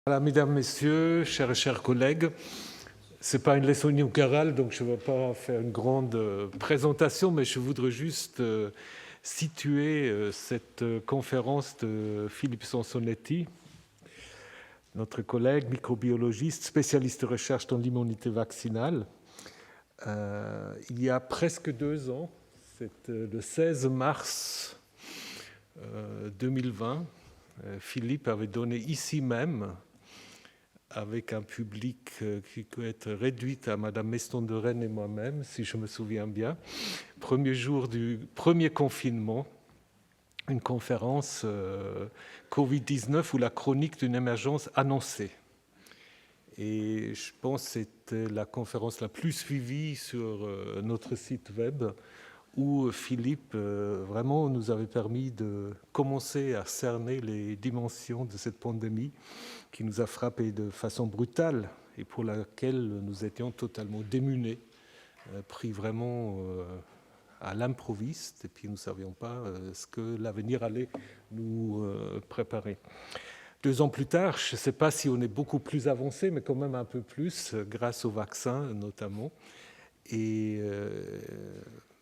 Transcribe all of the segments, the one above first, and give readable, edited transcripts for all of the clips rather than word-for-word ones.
Voilà, mesdames, messieurs, chers collègues, ce n'est pas une leçon inaugurale, donc je ne vais pas faire une grande présentation, mais je voudrais juste situer cette conférence de Philippe Sansonetti, notre collègue microbiologiste, spécialiste de recherche dans l'immunité vaccinale. Il y a presque 2 ans, c'est le 16 mars 2020, Philippe avait donné ici même, avec un public qui peut être réduit à Madame Meston de Rennes et moi-même, si je me souviens bien, premier jour du premier confinement, une conférence Covid-19 ou la chronique d'une émergence annoncée. Et je pense que c'était la conférence la plus suivie sur notre site web, où Philippe vraiment nous avait permis de commencer à cerner les dimensions de cette pandémie qui nous a frappés de façon brutale et pour laquelle nous étions totalement démunis, pris vraiment à l'improviste, et puis nous ne savions pas ce que l'avenir allait nous préparer. 2 ans plus tard, je ne sais pas si on est beaucoup plus avancé, mais quand même un peu plus, grâce au vaccin notamment. Et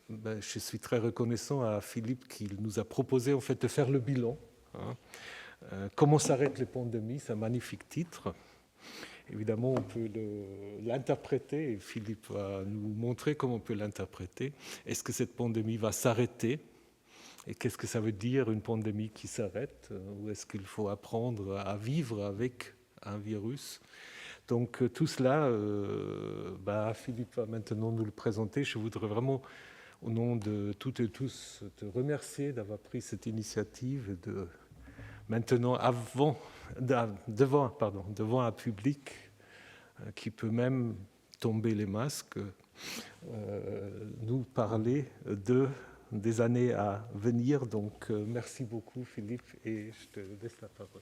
je suis très reconnaissant à Philippe qu'il nous a proposé en fait de faire le bilan. Comment s'arrêtent les pandémies, c'est un magnifique titre. Évidemment, on peut l'interpréter, et Philippe va nous montrer comment on peut l'interpréter. Est-ce que cette pandémie va s'arrêter? Et qu'est-ce que ça veut dire une pandémie qui s'arrête? Ou est-ce qu'il faut apprendre à vivre avec un virus? Donc tout cela, Philippe va maintenant nous le présenter. Je voudrais vraiment, au nom de toutes et tous, te remercier d'avoir pris cette initiative de maintenant devant un public qui peut même tomber les masques, nous parler des années à venir. Donc merci beaucoup Philippe et je te laisse la parole.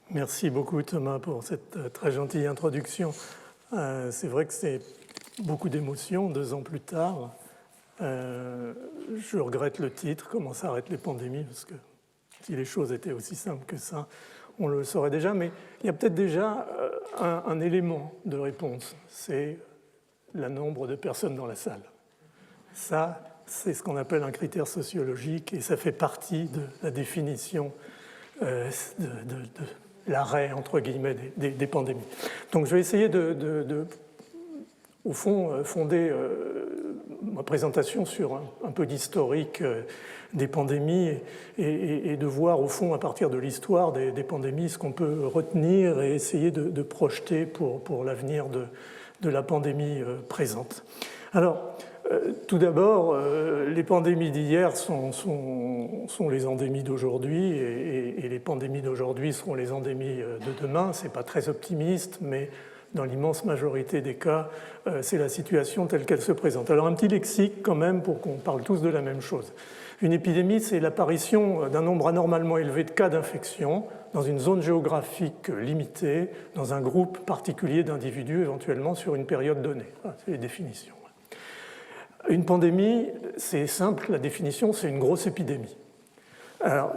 Merci beaucoup Thomas pour cette très gentille introduction. C'est vrai que c'est beaucoup d'émotions 2 ans plus tard. Je regrette le titre, Comment s'arrêtent les pandémies, parce que si les choses étaient aussi simples que ça, on le saurait déjà. Mais il y a peut-être déjà un élément de réponse, c'est le nombre de personnes dans la salle. Ça, c'est ce qu'on appelle un critère sociologique et ça fait partie de la définition de l'arrêt, entre guillemets, des pandémies. Donc je vais essayer au fond, fonder ma présentation sur un peu d'historique des pandémies et de voir, au fond, à partir de l'histoire des pandémies, ce qu'on peut retenir et essayer de projeter pour l'avenir de la pandémie présente. Alors, tout d'abord, les pandémies d'hier sont les endémies d'aujourd'hui et les pandémies d'aujourd'hui seront les endémies de demain. Ce n'est pas très optimiste, mais dans l'immense majorité des cas, c'est la situation telle qu'elle se présente. Alors un petit lexique quand même pour qu'on parle tous de la même chose. Une épidémie, c'est l'apparition d'un nombre anormalement élevé de cas d'infection dans une zone géographique limitée, dans un groupe particulier d'individus, éventuellement sur une période donnée. Voilà, c'est les définitions. Une pandémie, c'est simple, la définition, c'est une grosse épidémie. Alors,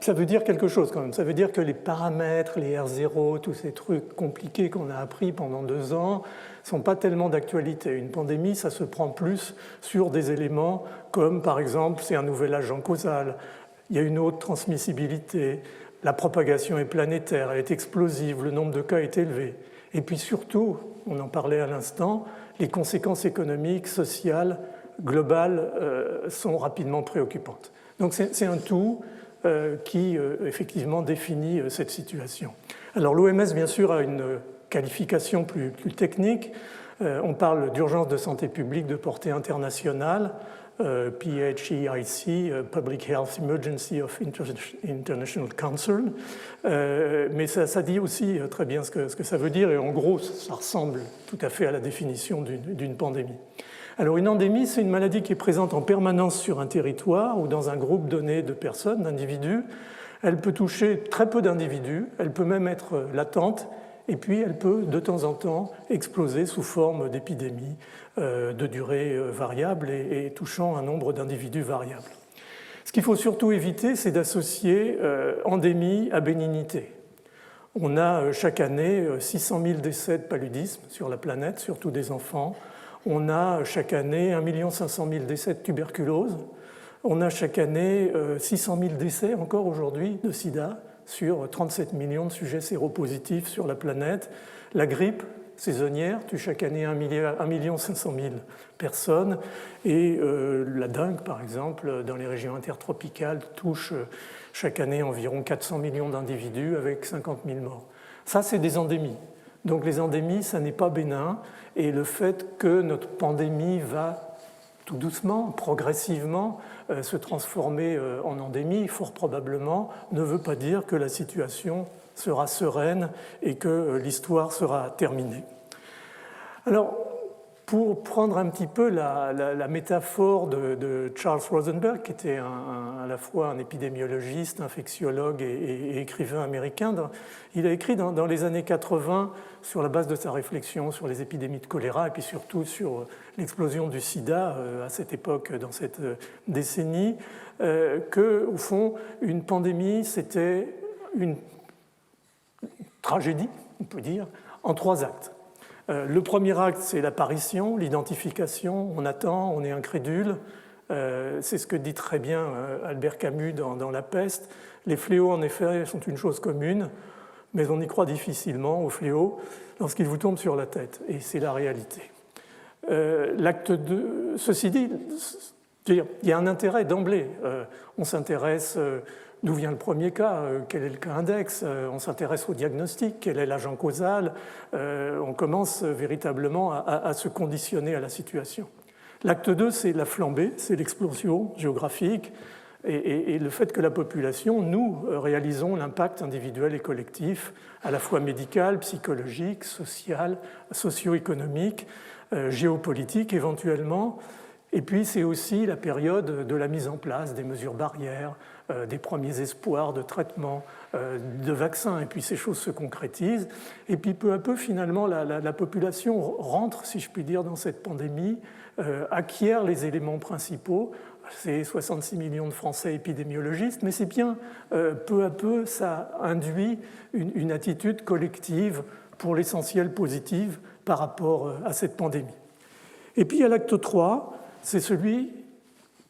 ça veut dire quelque chose quand même. Ça veut dire que les paramètres, les R0, tous ces trucs compliqués qu'on a appris pendant 2 ans ne sont pas tellement d'actualité. Une pandémie, ça se prend plus sur des éléments comme, par exemple, c'est un nouvel agent causal, il y a une haute transmissibilité, la propagation est planétaire, elle est explosive, le nombre de cas est élevé. Et puis surtout, on en parlait à l'instant, les conséquences économiques, sociales, globales sont rapidement préoccupantes. Donc c'est un tout qui effectivement définit cette situation. Alors l'OMS bien sûr a une qualification plus technique. On parle d'urgence de santé publique de portée internationale, PHEIC, Public Health Emergency of International Concern. Mais ça dit aussi très bien ce que ça veut dire et en gros ça ressemble tout à fait à la définition d'une pandémie. Alors une endémie, c'est une maladie qui est présente en permanence sur un territoire ou dans un groupe donné de personnes, d'individus. Elle peut toucher très peu d'individus, elle peut même être latente, et puis elle peut de temps en temps exploser sous forme d'épidémie de durée variable et touchant un nombre d'individus variable. Ce qu'il faut surtout éviter, c'est d'associer endémie à bénignité. On a chaque année 600 000 décès de paludisme sur la planète, surtout des enfants. On a chaque année 1 500 000 décès de tuberculose. On a chaque année 600 000 décès encore aujourd'hui de sida sur 37 millions de sujets séropositifs sur la planète. La grippe saisonnière tue chaque année 1 500 000 personnes. Et la dengue, par exemple, dans les régions intertropicales, touche chaque année environ 400 millions d'individus avec 50 000 morts. Ça, c'est des endémies. Donc les endémies, ça n'est pas bénin. Et le fait que notre pandémie va tout doucement, progressivement, se transformer en endémie, fort probablement, ne veut pas dire que la situation sera sereine et que l'histoire sera terminée. Alors, pour prendre un petit peu la métaphore de Charles Rosenberg, qui était à la fois un épidémiologiste, infectiologue et écrivain américain, il a écrit dans les années 80, sur la base de sa réflexion sur les épidémies de choléra et puis surtout sur l'explosion du sida à cette époque, dans cette décennie, que, au fond, une pandémie, c'était une tragédie, on peut dire, en 3 actes. Le premier acte, c'est l'apparition, l'identification. On attend, on est incrédule. C'est ce que dit très bien Albert Camus dans La Peste. Les fléaux, en effet, sont une chose commune, mais on y croit difficilement aux fléaux lorsqu'ils vous tombent sur la tête. Et c'est la réalité. L'acte 2, ceci dit, il y a un intérêt d'emblée. On s'intéresse d'où vient le premier cas, quel est le cas index, on s'intéresse au diagnostic, quel est l'agent causal, on commence véritablement à se conditionner à la situation. L'acte 2, c'est la flambée, c'est l'explosion géographique et le fait que la population, nous, réalisons l'impact individuel et collectif, à la fois médical, psychologique, social, socio-économique, géopolitique éventuellement. Et puis c'est aussi la période de la mise en place des mesures barrières, des premiers espoirs de traitement, de vaccins, et puis ces choses se concrétisent. Et puis peu à peu, finalement, la population rentre, si je puis dire, dans cette pandémie, acquiert les éléments principaux. C'est 66 millions de Français épidémiologistes, mais c'est bien, peu à peu, ça induit une attitude collective, pour l'essentiel positive, par rapport à cette pandémie. Et puis à l'acte 3, c'est celui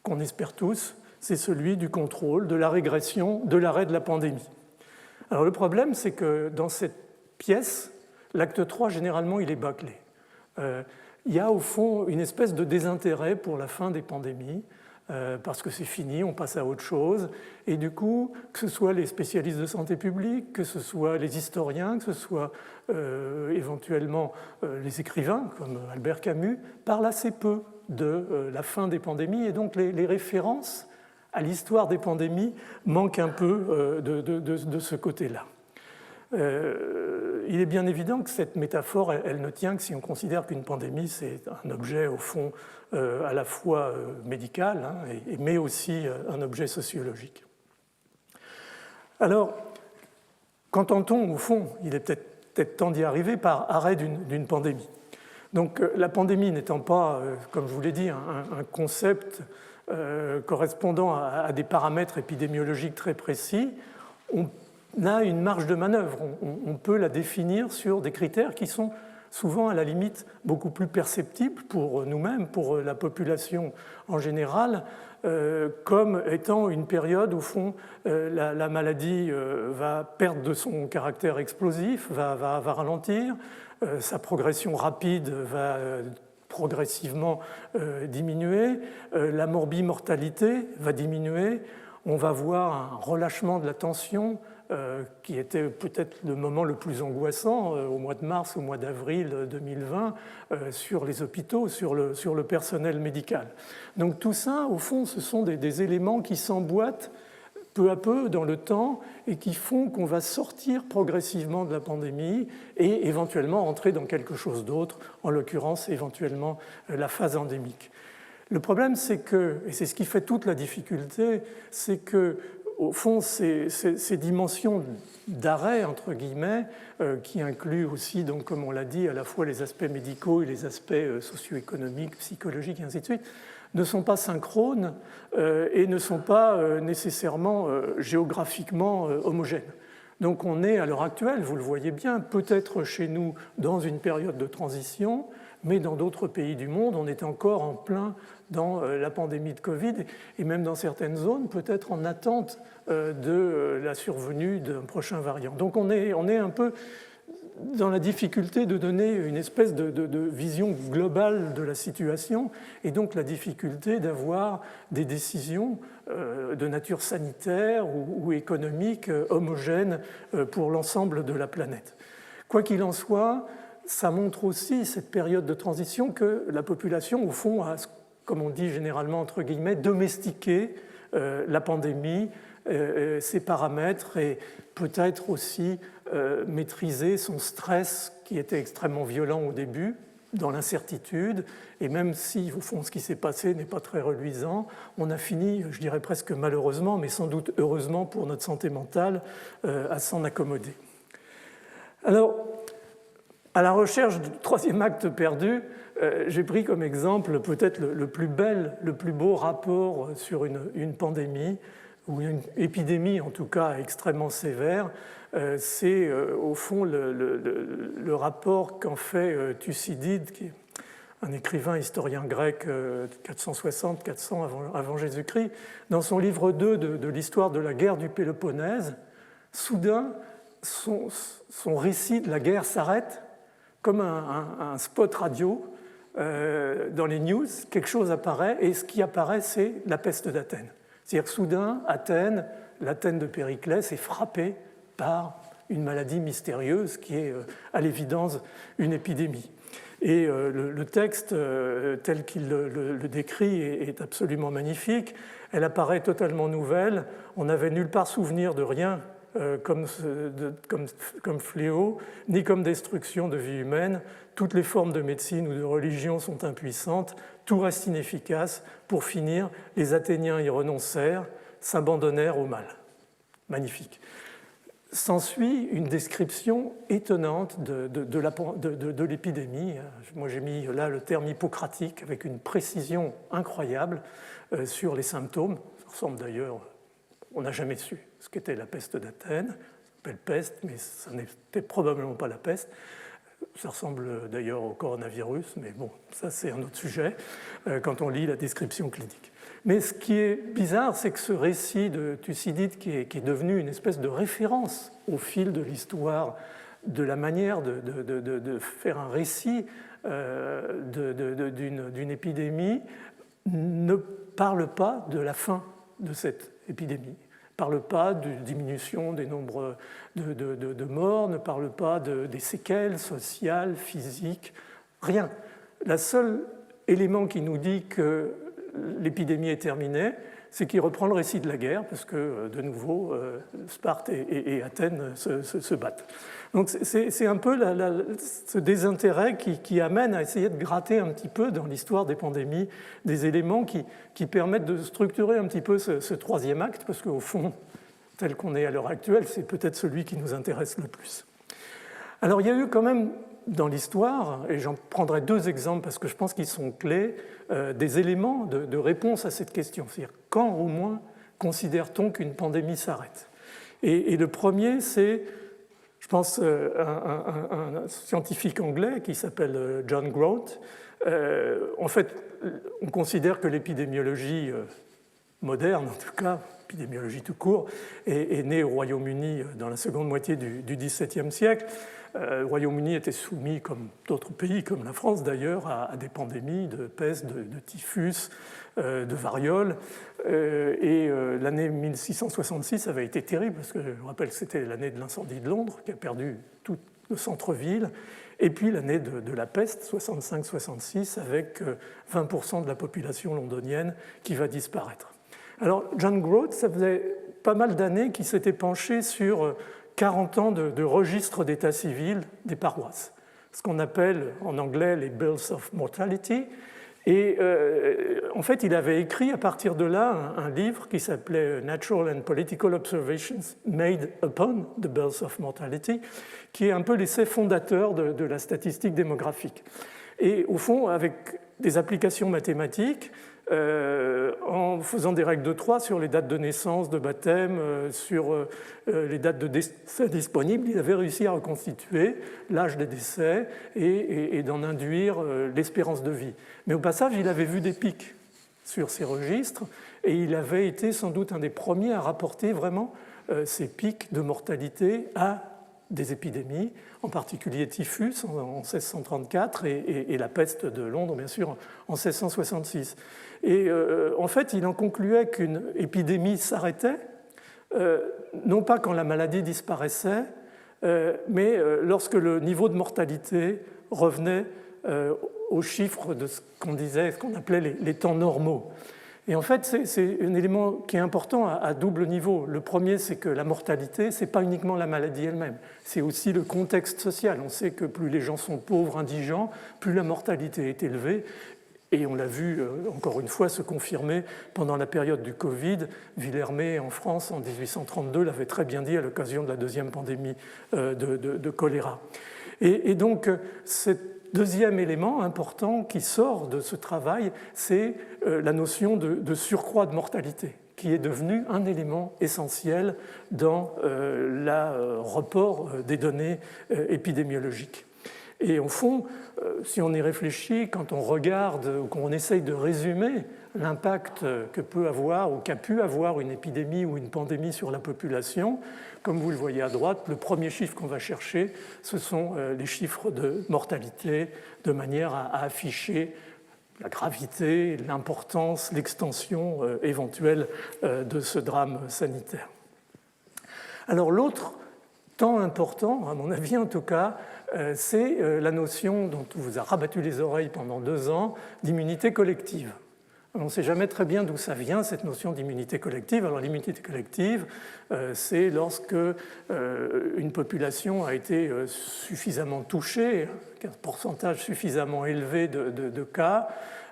qu'on espère tous, c'est celui du contrôle, de la régression, de l'arrêt de la pandémie. Alors le problème, c'est que dans cette pièce, l'acte 3, généralement, il est bâclé. Il y a au fond une espèce de désintérêt pour la fin des pandémies, parce que c'est fini, on passe à autre chose. Et du coup, que ce soit les spécialistes de santé publique, que ce soit les historiens, que ce soit éventuellement les écrivains, comme Albert Camus, parlent assez peu de la fin des pandémies. Et donc les références à l'histoire des pandémies manquent un peu de ce côté-là. Il est bien évident que cette métaphore, elle ne tient que si on considère qu'une pandémie, c'est un objet, au fond, à la fois médical, mais aussi un objet sociologique. Alors, qu'entend-on, au fond, il est peut-être temps d'y arriver, par arrêt d'une pandémie. Donc, la pandémie n'étant pas, comme je vous l'ai dit, un concept correspondant à des paramètres épidémiologiques très précis, on a une marge de manœuvre. On peut la définir sur des critères qui sont souvent à la limite beaucoup plus perceptibles pour nous-mêmes, pour la population en général, comme étant une période où, au fond, la maladie va perdre de son caractère explosif, va ralentir, sa progression rapide va progressivement diminuer, la morbimortalité va diminuer, on va voir un relâchement de la tension, qui était peut-être le moment le plus angoissant au mois de mars, au mois d'avril 2020, sur les hôpitaux, sur le personnel médical. Donc tout ça, au fond, ce sont des éléments qui s'emboîtent peu à peu dans le temps et qui font qu'on va sortir progressivement de la pandémie et éventuellement entrer dans quelque chose d'autre, en l'occurrence éventuellement la phase endémique. Le problème, c'est que, et c'est ce qui fait toute la difficulté, c'est que au fond, ces dimensions d'arrêt, entre guillemets, qui incluent aussi, donc, comme on l'a dit, à la fois les aspects médicaux et les aspects socio-économiques, psychologiques, et ainsi de suite, ne sont pas synchrones et ne sont pas nécessairement géographiquement homogènes. Donc on est à l'heure actuelle, vous le voyez bien, peut-être chez nous dans une période de transition, mais dans d'autres pays du monde, on est encore en plein dans la pandémie de Covid et même dans certaines zones, peut-être en attente de la survenue d'un prochain variant. Donc on est un peu dans la difficulté de donner une espèce de vision globale de la situation et donc la difficulté d'avoir des décisions de nature sanitaire ou économique homogènes pour l'ensemble de la planète. Quoi qu'il en soit, ça montre aussi, cette période de transition, que la population, au fond, a, comme on dit généralement, entre guillemets, domestiqué la pandémie, ses paramètres et peut-être aussi maîtriser son stress qui était extrêmement violent au début, dans l'incertitude, et même si, au fond, ce qui s'est passé n'est pas très reluisant, on a fini, je dirais presque malheureusement, mais sans doute heureusement pour notre santé mentale, à s'en accommoder. Alors, à la recherche du troisième acte perdu, j'ai pris comme exemple peut-être le plus beau rapport sur une pandémie, ou une épidémie en tout cas extrêmement sévère. C'est au fond le rapport qu'en fait Thucydide, qui est un écrivain historien grec 460-400 avant Jésus-Christ, dans son livre 2 de l'histoire de la guerre du Péloponnèse. Soudain, son récit de la guerre s'arrête comme un spot radio dans les news, quelque chose apparaît, et ce qui apparaît, c'est la peste d'Athènes. C'est-à-dire que soudain, l'Athènes de Périclès est frappée par une maladie mystérieuse qui est à l'évidence une épidémie. Et le texte tel qu'il le décrit est absolument magnifique. Elle apparaît totalement nouvelle. On n'avait nulle part souvenir de rien comme fléau, ni comme destruction de vie humaine. Toutes les formes de médecine ou de religion sont impuissantes, tout reste inefficace. Pour finir, les Athéniens y renoncèrent, s'abandonnèrent au mal. Magnifique. S'ensuit une description étonnante de l'épidémie. Moi, j'ai mis là le terme hippocratique avec une précision incroyable sur les symptômes. Ça ressemble d'ailleurs, on n'a jamais su ce qu'était la peste d'Athènes. Ça s'appelle peste, mais ça n'était probablement pas la peste. Ça ressemble d'ailleurs au coronavirus, mais bon, ça c'est un autre sujet quand on lit la description clinique. Mais ce qui est bizarre, c'est que ce récit de Thucydide, qui est devenu une espèce de référence au fil de l'histoire, de la manière de faire un récit d'une épidémie, ne parle pas de la fin de cette épidémie. Ne parle pas de diminution des nombres de morts, ne parle pas des séquelles sociales, physiques, rien. Le seul élément qui nous dit que l'épidémie est terminée, c'est qu'il reprend le récit de la guerre, parce que, de nouveau, Sparte et Athènes se battent. Donc c'est un peu ce désintérêt qui amène à essayer de gratter un petit peu dans l'histoire des pandémies des éléments qui permettent de structurer un petit peu ce troisième acte, parce qu'au fond, tel qu'on est à l'heure actuelle, c'est peut-être celui qui nous intéresse le plus. Alors il y a eu quand même dans l'histoire, et j'en prendrai deux exemples parce que je pense qu'ils sont clés, des éléments de réponse à cette question. C'est-à-dire, quand au moins considère-t-on qu'une pandémie s'arrête ? Et le premier, c'est, je pense, un scientifique anglais qui s'appelle John Grote. En fait, on considère que l'épidémiologie moderne, en tout cas, l'épidémiologie tout court, est née au Royaume-Uni dans la seconde moitié du XVIIe siècle. Le Royaume-Uni était soumis, comme d'autres pays, comme la France d'ailleurs, à des pandémies de peste, de typhus, de variole. Et l'année 1666 avait été terrible, parce que je me rappelle que c'était l'année de l'incendie de Londres, qui a perdu tout le centre-ville. Et puis l'année de la peste, 65-66, avec 20% de la population londonienne qui va disparaître. Alors, John Grote, ça faisait pas mal d'années qu'il s'était penché sur 40 ans de registre d'état civil des paroisses, ce qu'on appelle en anglais les Bills of Mortality. Et en fait, il avait écrit à partir de là un livre qui s'appelait Natural and Political Observations Made Upon the Bills of Mortality, qui est un peu l'essai fondateur de la statistique démographique. Et au fond, avec des applications mathématiques, en faisant des règles de 3 sur les dates de naissance, de baptême, sur les dates de décès disponibles, il avait réussi à reconstituer l'âge des décès et d'en induire l'espérance de vie. Mais au passage, il avait vu des pics sur ces registres et il avait été sans doute un des premiers à rapporter vraiment ces pics de mortalité à des épidémies, en particulier typhus en 1634 et la peste de Londres, bien sûr, en 1666. Et en fait, il en concluait qu'une épidémie s'arrêtait, non pas quand la maladie disparaissait, mais lorsque le niveau de mortalité revenait aux chiffres de ce qu'on appelait les temps normaux. Et en fait, c'est un élément qui est important à double niveau. Le premier, c'est que la mortalité, ce n'est pas uniquement la maladie elle-même, c'est aussi le contexte social. On sait que plus les gens sont pauvres, indigents, plus la mortalité est élevée. Et on l'a vu, encore une fois, se confirmer pendant la période du Covid. Villermé, en France, en 1832, l'avait très bien dit à l'occasion de la deuxième pandémie de choléra. Et donc, cette deuxième élément important qui sort de ce travail, c'est la notion de surcroît de mortalité, qui est devenu un élément essentiel dans le report des données épidémiologiques. Et au fond, si on y réfléchit, quand on regarde ou qu'on essaye de résumer l'impact que peut avoir ou qu'a pu avoir une épidémie ou une pandémie sur la population, comme vous le voyez à droite, le premier chiffre qu'on va chercher, ce sont les chiffres de mortalité, de manière à afficher la gravité, l'importance, l'extension éventuelle de ce drame sanitaire. Alors l'autre temps important, à mon avis en tout cas, c'est la notion dont on vous a rabattu les oreilles pendant 2 ans, d'immunité collective. On ne sait jamais très bien d'où ça vient, cette notion d'immunité collective. Alors l'immunité collective, c'est lorsque une population a été suffisamment touchée, un pourcentage suffisamment élevé de cas,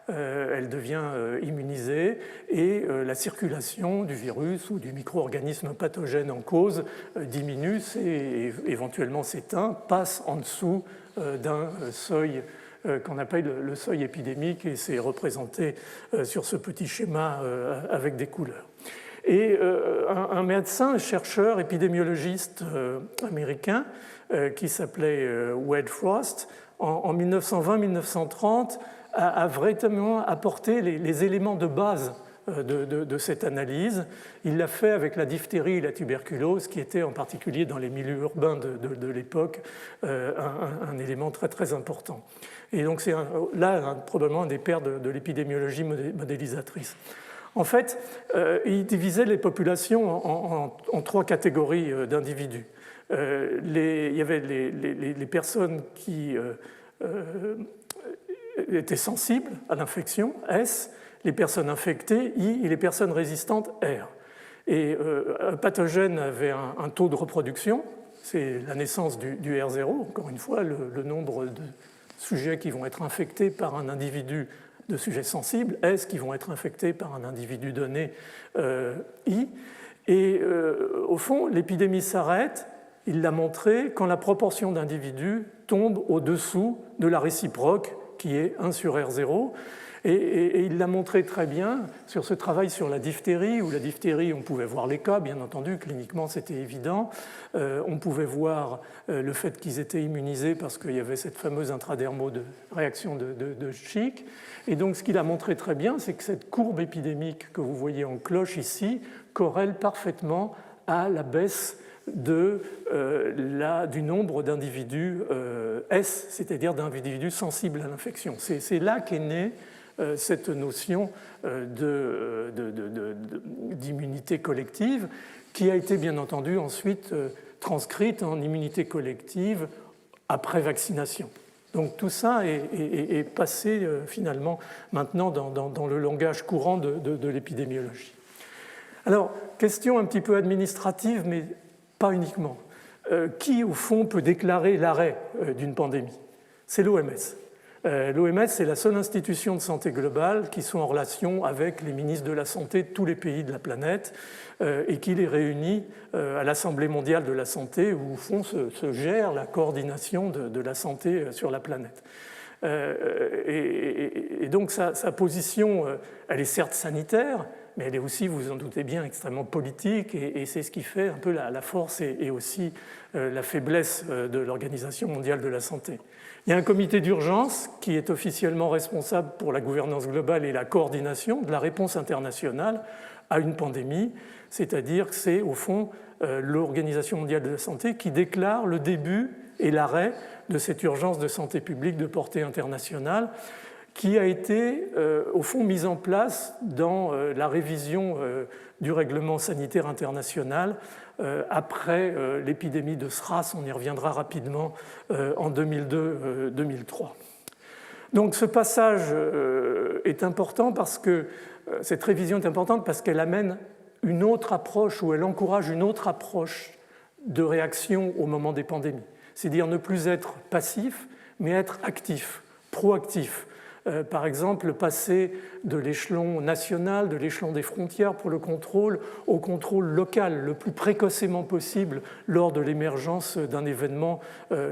elle devient immunisée et la circulation du virus ou du micro-organisme pathogène en cause diminue et éventuellement s'éteint, passe en dessous d'un seuil qu'on appelle le seuil épidémique, et c'est représenté sur ce petit schéma avec des couleurs. Et un médecin, un chercheur épidémiologiste américain qui s'appelait Wade Frost, en 1920-1930, a véritablement apporté les éléments de base de cette analyse. Il l'a fait avec la diphtérie et la tuberculose, qui étaient en particulier dans les milieux urbains de l'époque un élément très très important. Et donc c'est là probablement un des pères de l'épidémiologie modélisatrice. En fait, il divisait les populations en 3 catégories d'individus. Il y avait les personnes qui étaient sensibles à l'infection, S, les personnes infectées, I, et les personnes résistantes, R. Et un pathogène avait un taux de reproduction, c'est la naissance du R0, encore une fois, le nombre de sujets qui vont être infectés par un individu de sujets sensibles, S qui vont être infectés par un individu donné, I. Et au fond, l'épidémie s'arrête, il l'a montré, quand la proportion d'individus tombe au-dessous de la réciproque, qui est 1 sur R0. Et il l'a montré très bien sur ce travail sur la diphtérie, où la diphtérie, on pouvait voir les cas, bien entendu, cliniquement c'était évident. On pouvait voir le fait qu'ils étaient immunisés parce qu'il y avait cette fameuse réaction de Schick. Et donc ce qu'il a montré très bien, c'est que cette courbe épidémique que vous voyez en cloche ici corrèle parfaitement à la baisse du nombre d'individus S, c'est-à-dire d'individus sensibles à l'infection. C'est là qu'est née cette notion d'immunité collective, qui a été bien entendu ensuite transcrite en immunité collective après vaccination. Donc tout ça est passé finalement maintenant dans le langage courant de l'épidémiologie. Alors, question un petit peu administrative, mais pas uniquement. Qui, au fond, peut déclarer l'arrêt d'une pandémie? C'est l'OMS. L'OMS, c'est la seule institution de santé globale qui sont en relation avec les ministres de la Santé de tous les pays de la planète et qui les réunit à l'Assemblée mondiale de la santé, où, au fond, se gère la coordination de la santé sur la planète. Et donc sa position, elle est certes sanitaire, mais elle est aussi, vous en doutez bien, extrêmement politique, et c'est ce qui fait un peu la force et aussi la faiblesse de l'Organisation mondiale de la santé. Il y a un comité d'urgence qui est officiellement responsable pour la gouvernance globale et la coordination de la réponse internationale à une pandémie, c'est-à-dire que c'est au fond l'Organisation mondiale de la santé qui déclare le début et l'arrêt de cette urgence de santé publique de portée internationale, qui a été au fond mise en place dans la révision du règlement sanitaire international après l'épidémie de SRAS, on y reviendra rapidement, en 2002-2003. Donc ce passage est important parce que cette révision est importante parce qu'elle amène une autre approche ou elle encourage une autre approche de réaction au moment des pandémies, c'est-à-dire ne plus être passif, mais être actif, proactif. Par exemple, passer de l'échelon national, de l'échelon des frontières pour le contrôle, au contrôle local le plus précocement possible lors de l'émergence d'un événement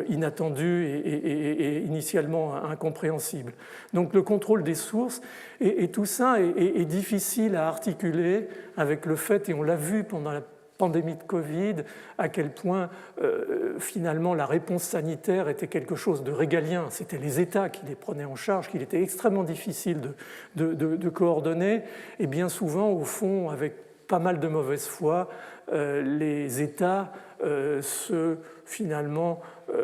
inattendu et initialement incompréhensible. Donc le contrôle des sources, et tout ça est difficile à articuler avec le fait, et on l'a vu pendant la pandémie de Covid, à quel point finalement la réponse sanitaire était quelque chose de régalien. C'était les États qui les prenaient en charge, qu'il était extrêmement difficile de coordonner. Et bien souvent, au fond, avec pas mal de mauvaise foi, les États se finalement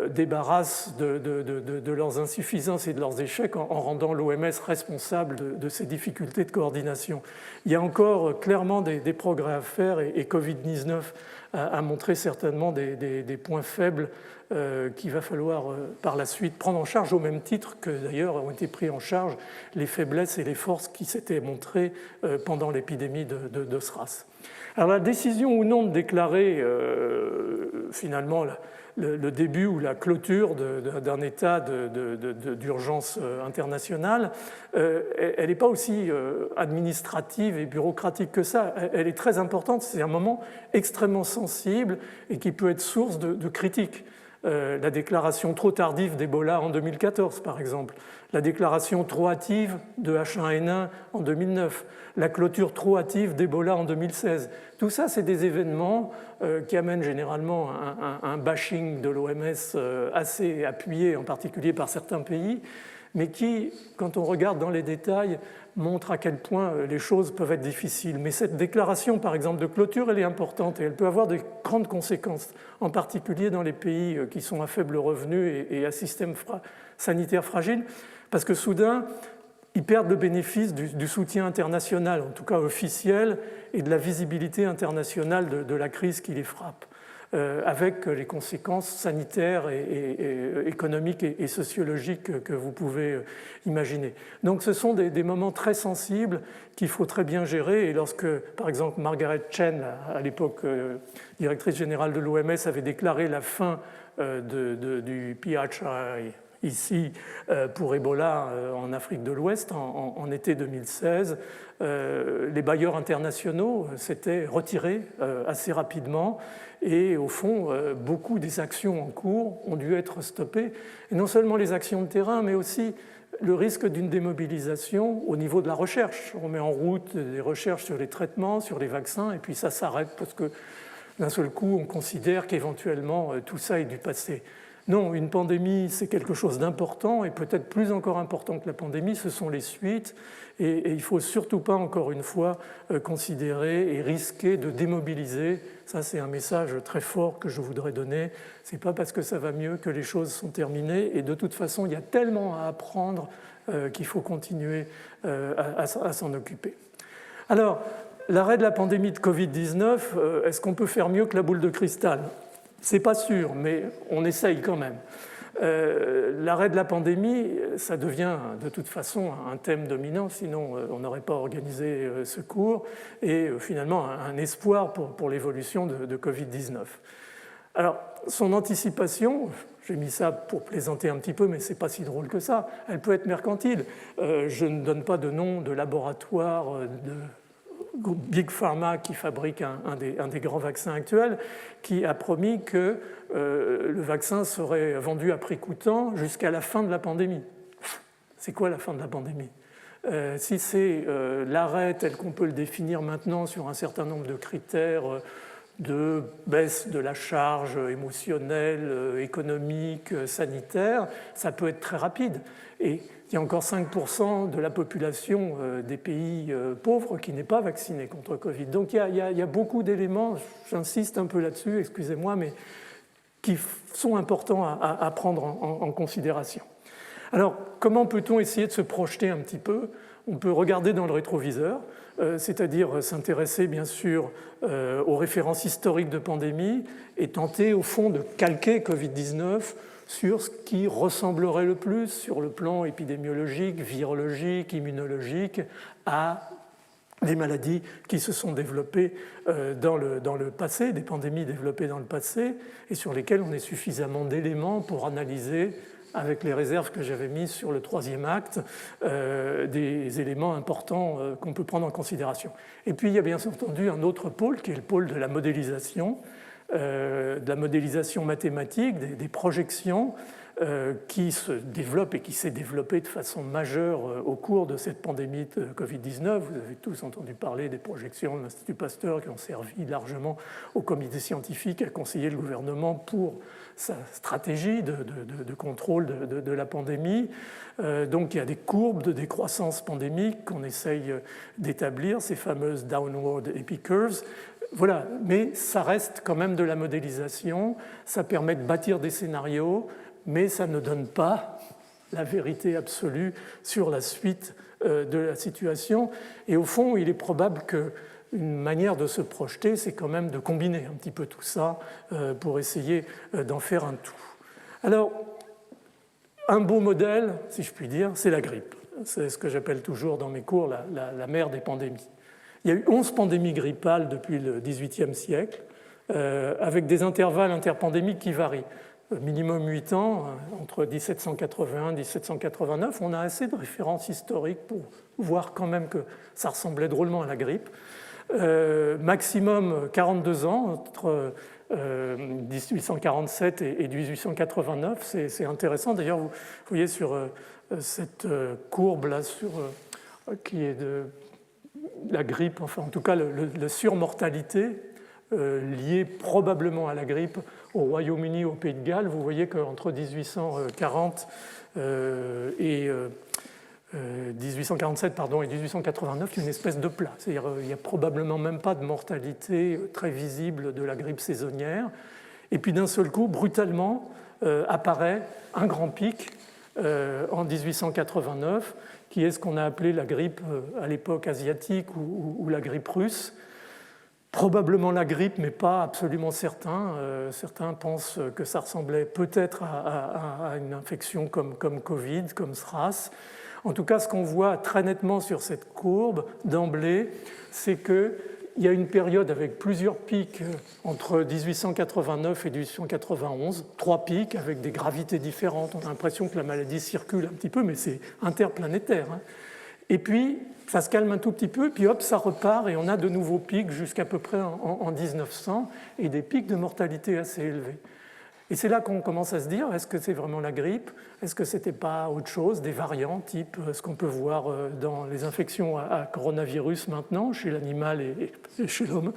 débarrassent de leurs insuffisances et de leurs échecs en rendant l'OMS responsable de ces difficultés de coordination. Il y a encore clairement des progrès à faire et Covid-19 a montré certainement des points faibles qu'il va falloir par la suite prendre en charge, au même titre que d'ailleurs ont été pris en charge les faiblesses et les forces qui s'étaient montrées pendant l'épidémie de SRAS. Alors la décision ou non de déclarer finalement le début ou la clôture d'un état d'urgence internationale, elle n'est pas aussi administrative et bureaucratique que ça. Elle est très importante, c'est un moment extrêmement sensible et qui peut être source de critiques. La déclaration trop tardive d'Ebola en 2014, par exemple, la déclaration trop hâtive de H1N1 en 2009, la clôture trop hâtive d'Ebola en 2016. Tout ça, c'est des événements qui amènent généralement un bashing de l'OMS assez appuyé, en particulier par certains pays, mais qui, quand on regarde dans les détails, montre à quel point les choses peuvent être difficiles. Mais cette déclaration, par exemple, de clôture, elle est importante et elle peut avoir de grandes conséquences, en particulier dans les pays qui sont à faible revenu et à système sanitaire fragile, parce que soudain, ils perdent le bénéfice du soutien international, en tout cas officiel, et de la visibilité internationale de la crise qui les frappe, avec les conséquences sanitaires et économiques et sociologiques que vous pouvez imaginer. Donc ce sont des moments très sensibles qu'il faut très bien gérer, et lorsque, par exemple, Margaret Chan, à l'époque directrice générale de l'OMS, avait déclaré la fin du PHI ici pour Ebola en Afrique de l'Ouest en été 2016, les bailleurs internationaux s'étaient retirés assez rapidement et au fond, beaucoup des actions en cours ont dû être stoppées. Et non seulement les actions de terrain, mais aussi le risque d'une démobilisation au niveau de la recherche. On met en route des recherches sur les traitements, sur les vaccins, et puis ça s'arrête parce que d'un seul coup, on considère qu'éventuellement tout ça est du passé. Non, une pandémie, c'est quelque chose d'important et peut-être plus encore important que la pandémie, ce sont les suites. Et il ne faut surtout pas, encore une fois, considérer et risquer de démobiliser. Ça, c'est un message très fort que je voudrais donner. Ce n'est pas parce que ça va mieux que les choses sont terminées. Et de toute façon, il y a tellement à apprendre qu'il faut continuer à s'en occuper. Alors, l'arrêt de la pandémie de Covid-19, est-ce qu'on peut faire mieux que la boule de cristal ? C'est pas sûr, mais on essaye quand même. L'arrêt de la pandémie, ça devient de toute façon un thème dominant, sinon on n'aurait pas organisé ce cours, et finalement un espoir pour l'évolution de Covid-19. Alors, son anticipation, j'ai mis ça pour plaisanter un petit peu, mais ce n'est pas si drôle que ça, elle peut être mercantile. Je ne donne pas de nom de laboratoire, de Big Pharma qui fabrique un des grands vaccins actuels, qui a promis que le vaccin serait vendu à prix coûtant jusqu'à la fin de la pandémie. C'est quoi la fin de la pandémie? Si c'est l'arrêt tel qu'on peut le définir maintenant sur un certain nombre de critères de baisse de la charge émotionnelle, économique, sanitaire, ça peut être très rapide. Et il y a encore 5% de la population des pays pauvres qui n'est pas vaccinée contre Covid. Donc il y a beaucoup d'éléments, j'insiste un peu là-dessus, excusez-moi, mais qui sont importants à prendre en considération. Alors, comment peut-on essayer de se projeter un petit peu? On peut regarder dans le rétroviseur, c'est-à-dire s'intéresser bien sûr aux références historiques de pandémie et tenter au fond de calquer Covid-19 sur ce qui ressemblerait le plus sur le plan épidémiologique, virologique, immunologique à des maladies qui se sont développées dans le passé, des pandémies développées dans le passé et sur lesquelles on a suffisamment d'éléments pour analyser, avec les réserves que j'avais mises sur le troisième acte, des éléments importants qu'on peut prendre en considération. Et puis il y a bien entendu un autre pôle qui est le pôle de la modélisation mathématique, des projections qui se développe et qui s'est développée de façon majeure au cours de cette pandémie de Covid-19. Vous avez tous entendu parler des projections de l'Institut Pasteur qui ont servi largement au comité scientifique à conseiller le gouvernement pour sa stratégie de contrôle de la pandémie. Donc il y a des courbes de décroissance pandémique qu'on essaye d'établir, ces fameuses downward epi curves. Voilà, mais ça reste quand même de la modélisation, ça permet de bâtir des scénarios, mais ça ne donne pas la vérité absolue sur la suite de la situation. Et au fond, il est probable qu'une manière de se projeter, c'est quand même de combiner un petit peu tout ça pour essayer d'en faire un tout. Alors, un beau modèle, si je puis dire, c'est la grippe. C'est ce que j'appelle toujours dans mes cours la mère des pandémies. Il y a eu 11 pandémies grippales depuis le XVIIIe siècle, avec des intervalles interpandémiques qui varient. Minimum 8 ans, entre 1781 et 1789, on a assez de références historiques pour voir quand même que ça ressemblait drôlement à la grippe. Maximum 42 ans, entre 1847 et 1889, c'est intéressant. D'ailleurs, vous voyez sur cette courbe-là, qui est de la grippe, enfin en tout cas la surmortalité liée probablement à la grippe au Royaume-Uni, au Pays de Galles. Vous voyez qu'entre 1840 et 1847 et 1889, il y a une espèce de plat. C'est-à-dire il n'y a probablement même pas de mortalité très visible de la grippe saisonnière. Et puis d'un seul coup, brutalement, apparaît un grand pic en 1889, qui est ce qu'on a appelé la grippe à l'époque asiatique ou la grippe russe. Probablement la grippe, mais pas absolument certain. Certains pensent que ça ressemblait peut-être à une infection comme Covid, comme SRAS. En tout cas, ce qu'on voit très nettement sur cette courbe d'emblée, c'est qu'il y a une période avec plusieurs pics entre 1889 et 1891, 3 pics avec des gravités différentes. On a l'impression que la maladie circule un petit peu, mais c'est interplanétaire. Et puis, ça se calme un tout petit peu, puis hop, ça repart et on a de nouveaux pics jusqu'à peu près en 1900 et des pics de mortalité assez élevés. Et c'est là qu'on commence à se dire, est-ce que c'est vraiment la grippe? Est-ce que ce n'était pas autre chose, des variants type ce qu'on peut voir dans les infections à coronavirus maintenant, chez l'animal et chez l'homme?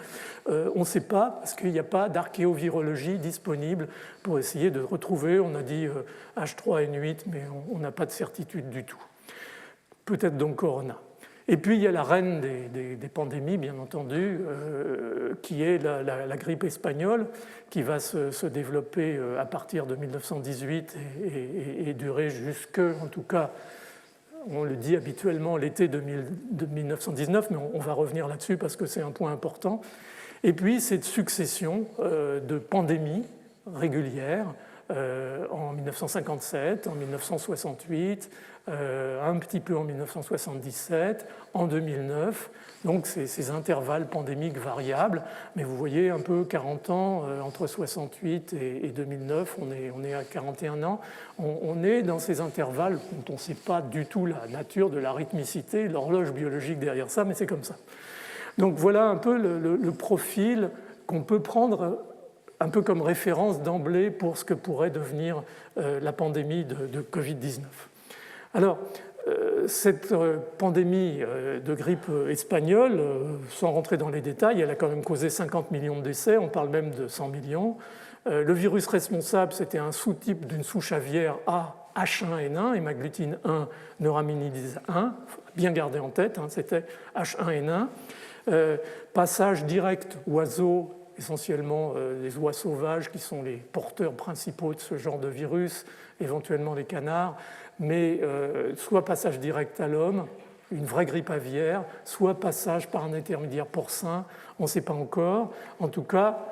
On ne sait pas, parce qu'il n'y a pas d'archéovirologie disponible pour essayer de retrouver, on a dit H3N8, mais on n'a pas de certitude du tout. Peut-être donc Corona. Et puis il y a la reine des pandémies, bien entendu, qui est la grippe espagnole, qui va se développer à partir de 1918 et durer jusque, en tout cas, on le dit habituellement, l'été de 1919, mais on va revenir là-dessus parce que c'est un point important. Et puis cette succession de pandémies régulières en 1957, en 1968, un petit peu en 1977, en 2009, donc ces intervalles pandémiques variables, mais vous voyez un peu 40 ans, entre 68 et 2009, on est à 41 ans, on est dans ces intervalles dont on ne sait pas du tout la nature de la rythmicité, l'horloge biologique derrière ça, mais c'est comme ça. Donc voilà un peu le profil qu'on peut prendre un peu comme référence d'emblée pour ce que pourrait devenir la pandémie de Covid-19. Alors, Cette pandémie de grippe espagnole, sans rentrer dans les détails, elle a quand même causé 50 millions de décès, on parle même de 100 millions. Le virus responsable, c'était un sous-type d'une souche aviaire A, H1N1, hémagglutine 1, neuraminidase 1, bien garder en tête, hein, c'était H1N1. Passage direct oiseaux, essentiellement les oies sauvages qui sont les porteurs principaux de ce genre de virus, éventuellement les canards, mais soit passage direct à l'homme, une vraie grippe aviaire, soit passage par un intermédiaire porcin, on ne sait pas encore. En tout cas,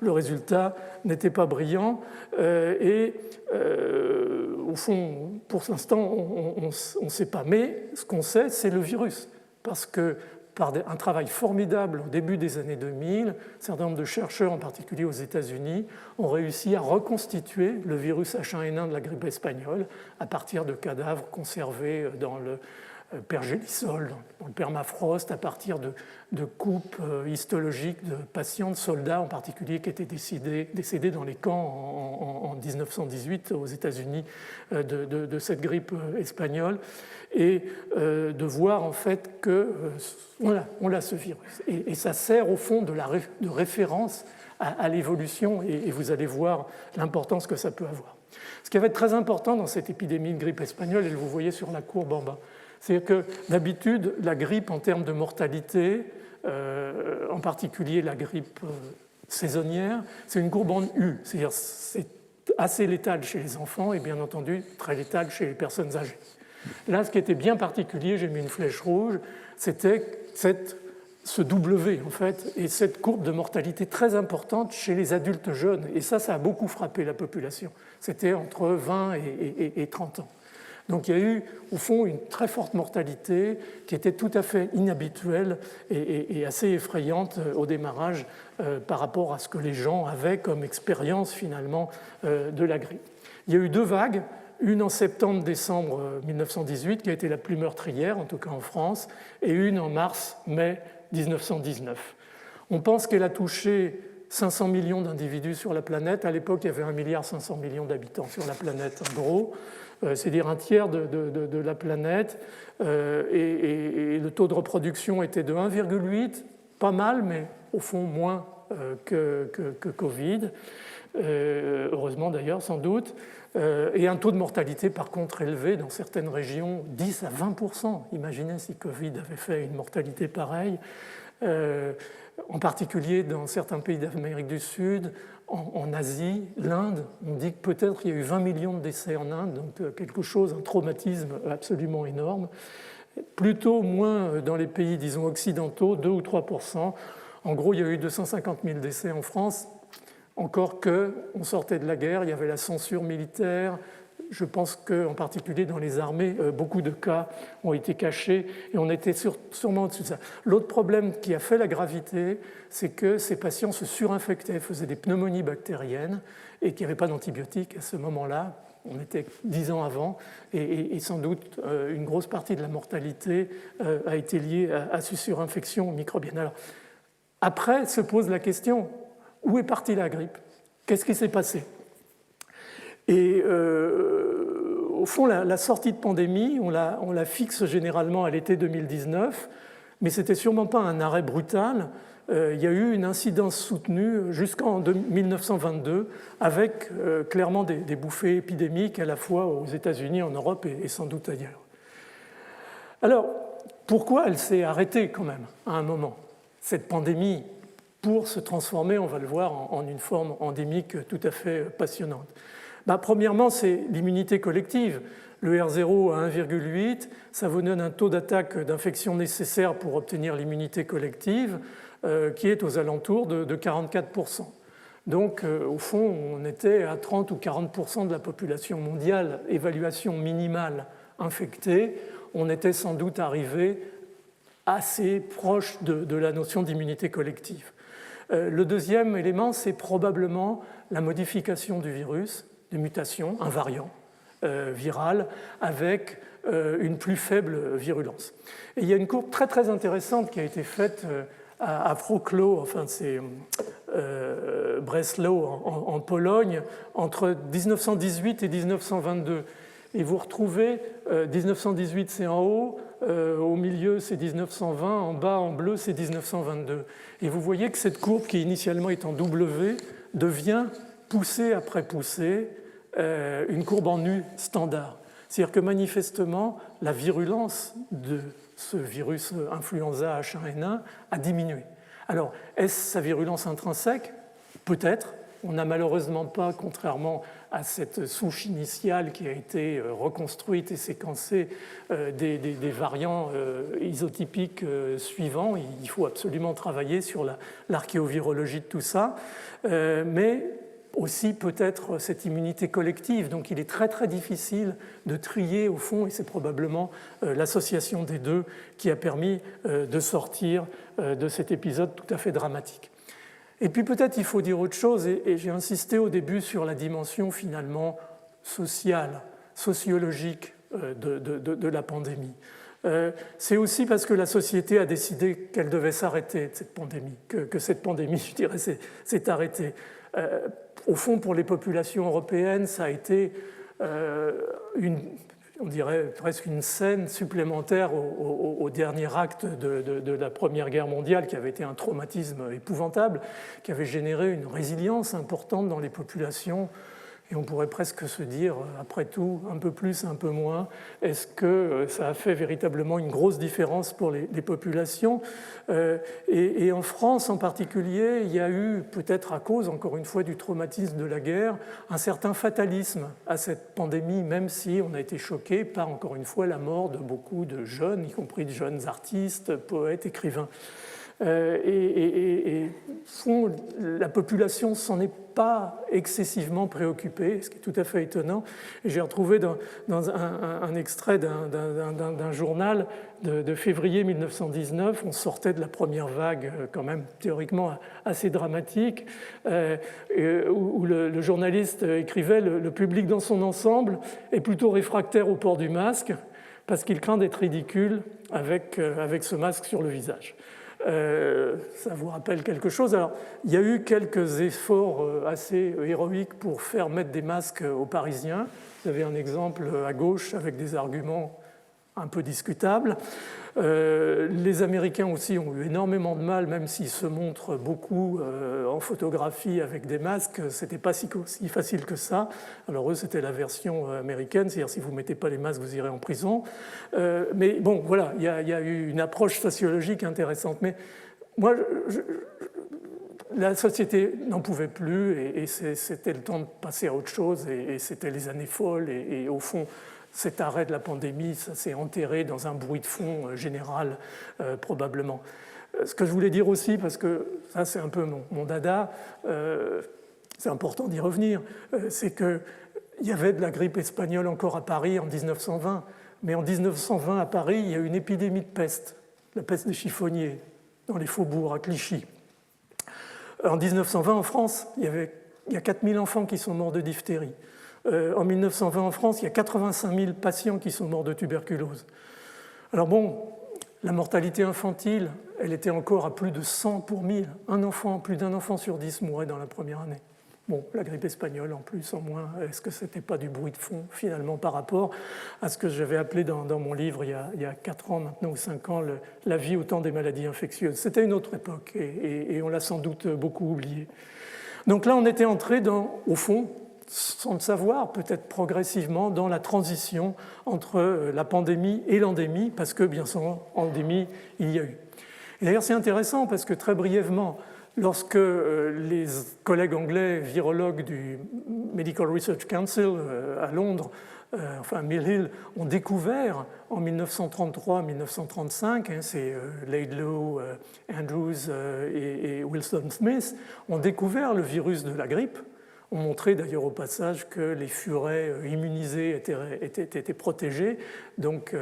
le résultat n'était pas brillant et au fond, pour l'instant, on ne sait pas. Mais ce qu'on sait, c'est le virus, parce que par un travail formidable au début des années 2000, un certain nombre de chercheurs, en particulier aux États-Unis, ont réussi à reconstituer le virus H1N1 de la grippe espagnole à partir de cadavres conservés dans le pergélisol, dans le permafrost, à partir de coupes histologiques de patients, de soldats en particulier, qui étaient décédés dans les camps en 1918 aux États-Unis de cette grippe espagnole, et de voir en fait qu'on a ce virus. Et ça sert au fond de référence à l'évolution, et vous allez voir l'importance que ça peut avoir. Ce qui va être très important dans cette épidémie de grippe espagnole, et vous voyez sur la courbe en bas, c'est que d'habitude, la grippe en termes de mortalité, en particulier la grippe saisonnière, c'est une courbe en U, c'est-à-dire c'est assez létal chez les enfants et bien entendu très létal chez les personnes âgées. Là, ce qui était bien particulier, j'ai mis une flèche rouge, c'était ce W en fait, et cette courbe de mortalité très importante chez les adultes jeunes. Et ça a beaucoup frappé la population. C'était entre 20 et 30 ans. Donc il y a eu, au fond, une très forte mortalité qui était tout à fait inhabituelle et assez effrayante au démarrage par rapport à ce que les gens avaient comme expérience finalement de la grippe. Il y a eu deux vagues, une en septembre-décembre 1918 qui a été la plus meurtrière, en tout cas en France, et une en mars-mai 1919. On pense qu'elle a touché 500 millions d'individus sur la planète. À l'époque, il y avait 1,5 milliard d'habitants sur la planète, en gros. C'est-à-dire un tiers de la planète, et le taux de reproduction était de 1,8, pas mal, mais au fond moins que Covid, heureusement d'ailleurs, sans doute, et un taux de mortalité par contre élevé dans certaines régions, 10 à 20%. Imaginez si Covid avait fait une mortalité pareille, en particulier dans certains pays d'Amérique du Sud, en Asie, l'Inde, on dit que peut-être il y a eu 20 millions de décès en Inde, donc quelque chose, un traumatisme absolument énorme. Plutôt moins dans les pays, disons, occidentaux, 2 ou 3%. En gros, il y a eu 250 000 décès en France, encore qu'on sortait de la guerre, il y avait la censure militaire. Je pense qu'en particulier dans les armées, beaucoup de cas ont été cachés et on était sûrement au-dessus de ça. L'autre problème qui a fait la gravité, c'est que ces patients se surinfectaient, faisaient des pneumonies bactériennes et qu'il n'y avait pas d'antibiotiques à ce moment-là. On était 10 ans avant et sans doute une grosse partie de la mortalité a été liée à ces surinfections microbiennes. Alors, après se pose la question, où est partie la grippe? Qu'est-ce qui s'est passé? Et au fond, la sortie de pandémie, on la fixe généralement à l'été 2019, mais ce n'était sûrement pas un arrêt brutal. Il y a eu une incidence soutenue jusqu'en 1922, avec clairement des bouffées épidémiques à la fois aux États-Unis, en Europe et sans doute ailleurs. Alors, pourquoi elle s'est arrêtée quand même à un moment, cette pandémie, pour se transformer, on va le voir, en une forme endémique tout à fait passionnante? Premièrement, c'est l'immunité collective. Le R0 à 1,8, ça vous donne un taux d'attaque d'infection nécessaire pour obtenir l'immunité collective qui est aux alentours de 44%. Donc, au fond, on était à 30 ou 40% de la population mondiale, évaluation minimale infectée. On était sans doute arrivé assez proche de la notion d'immunité collective. Le deuxième élément, c'est probablement la modification du virus, de mutation, un variant viral avec une plus faible virulence. Et il y a une courbe très très intéressante qui a été faite à Wrocław, enfin c'est Breslau en Pologne, entre 1918 et 1922. Et vous retrouvez 1918, c'est en haut, au milieu, c'est 1920, en bas, en bleu, c'est 1922. Et vous voyez que cette courbe, qui initialement est en W, devient, poussée après poussée, une courbe en U standard. C'est-à-dire que manifestement, la virulence de ce virus influenza H1N1 a diminué. Alors, est-ce sa virulence intrinsèque? Peut-être. On n'a malheureusement pas, contrairement à cette souche initiale qui a été reconstruite et séquencée, des variants isotypiques suivants. Il faut absolument travailler sur l'archéovirologie de tout ça. Mais aussi peut-être cette immunité collective. Donc il est très très difficile de trier au fond, et c'est probablement l'association des deux qui a permis de sortir de cet épisode tout à fait dramatique. Et puis peut-être il faut dire autre chose, et j'ai insisté au début sur la dimension finalement sociale, sociologique de la pandémie. C'est aussi parce que la société a décidé qu'elle devait s'arrêter, cette pandémie, que cette pandémie, je dirais, s'est arrêtée. Au fond, pour les populations européennes, ça a été on dirait presque une scène supplémentaire au dernier acte de la Première Guerre mondiale, qui avait été un traumatisme épouvantable, qui avait généré une résilience importante dans les populations. Et on pourrait presque se dire, après tout, un peu plus, un peu moins, est-ce que ça a fait véritablement une grosse différence pour les populations? Et en France en particulier, il y a eu, peut-être à cause, encore une fois, du traumatisme de la guerre, un certain fatalisme à cette pandémie, même si on a été choqué par, encore une fois, la mort de beaucoup de jeunes, y compris de jeunes artistes, poètes, écrivains. Et fond, la population s'en est pas excessivement préoccupée, ce qui est tout à fait étonnant. Et j'ai retrouvé dans un extrait d'un journal de février 1919, on sortait de la première vague quand même théoriquement assez dramatique, où le journaliste écrivait « Le public dans son ensemble est plutôt réfractaire au port du masque parce qu'il craint d'être ridicule avec ce masque sur le visage ». Ça vous rappelle quelque chose? Alors, il y a eu quelques efforts assez héroïques pour faire mettre des masques aux Parisiens. Vous avez un exemple à gauche avec des arguments un peu discutables. Les Américains aussi ont eu énormément de mal, même s'ils se montrent beaucoup en photographie avec des masques, c'était pas si facile que ça. Alors eux, c'était la version américaine, c'est-à-dire si vous ne mettez pas les masques, vous irez en prison. Mais bon, voilà, il y a eu une approche sociologique intéressante. Mais moi, la société n'en pouvait plus et c'était le temps de passer à autre chose et c'était les années folles et au fond, cet arrêt de la pandémie, ça s'est enterré dans un bruit de fond général, probablement. Ce que je voulais dire aussi, parce que ça c'est un peu mon dada, c'est important d'y revenir, c'est qu'il y avait de la grippe espagnole encore à Paris en 1920, mais en 1920 à Paris, il y a eu une épidémie de peste, la peste des chiffonniers, dans les faubourgs à Clichy. En 1920 en France, il y a 4000 enfants qui sont morts de diphtérie. En 1920 en France, il y a 85 000 patients qui sont morts de tuberculose. Alors bon, la mortalité infantile, elle était encore à plus de 100 pour 1000. Plus d'un enfant sur 10 mourait dans la première année. Bon, la grippe espagnole en plus, en moins, est-ce que ce n'était pas du bruit de fond finalement par rapport à ce que j'avais appelé dans mon livre il y a 4 ans maintenant ou 5 ans, la vie au temps des maladies infectieuses. C'était une autre époque et on l'a sans doute beaucoup oublié. Donc là, on était entré au fond, sans le savoir, peut-être progressivement, dans la transition entre la pandémie et l'endémie, parce que bien sûr, endémie, il y a eu. Et d'ailleurs, c'est intéressant parce que très brièvement, lorsque les collègues anglais virologues du Medical Research Council à Londres, Mill Hill, ont découvert en 1933-1935, c'est Laidlaw, Andrews et Wilson Smith, ont découvert le virus de la grippe. On montrait d'ailleurs au passage que les furets immunisés étaient protégés, donc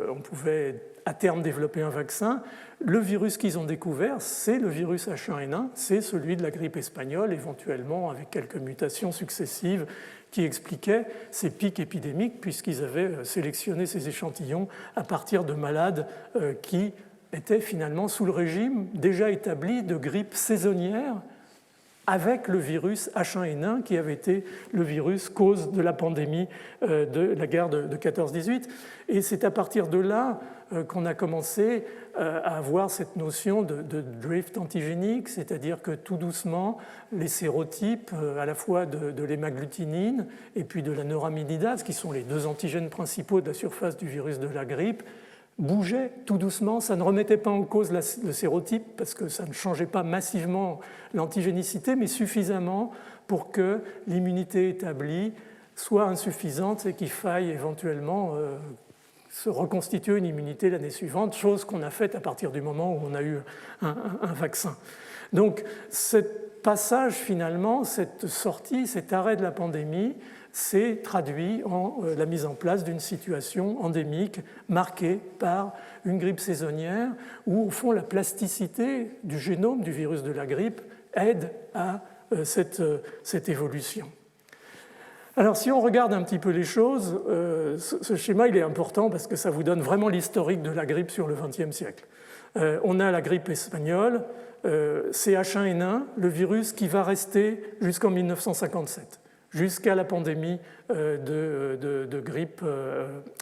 on pouvait à terme développer un vaccin. Le virus qu'ils ont découvert, c'est le virus H1N1, c'est celui de la grippe espagnole, éventuellement avec quelques mutations successives qui expliquaient ces pics épidémiques, puisqu'ils avaient sélectionné ces échantillons à partir de malades qui étaient finalement sous le régime déjà établi de grippe saisonnière avec le virus H1N1 qui avait été le virus cause de la pandémie de la guerre de 14-18. Et c'est à partir de là qu'on a commencé à avoir cette notion de drift antigénique, c'est-à-dire que tout doucement, les sérotypes à la fois de l'hémagglutinine et puis de la neuraminidase, qui sont les deux antigènes principaux de la surface du virus de la grippe, bougeait tout doucement. Ça ne remettait pas en cause le sérotype parce que ça ne changeait pas massivement l'antigénicité, mais suffisamment pour que l'immunité établie soit insuffisante et qu'il faille éventuellement se reconstituer une immunité l'année suivante, chose qu'on a faite à partir du moment où on a eu un vaccin. Donc, ce passage finalement, cette sortie, cet arrêt de la pandémie, s'est traduit en la mise en place d'une situation endémique marquée par une grippe saisonnière où, au fond, la plasticité du génome du virus de la grippe aide à cette évolution. Alors, si on regarde un petit peu les choses, ce schéma il est important parce que ça vous donne vraiment l'historique de la grippe sur le XXe siècle. On a la grippe espagnole, c'est H1N1, le virus qui va rester jusqu'en 1957. Jusqu'à la pandémie de grippe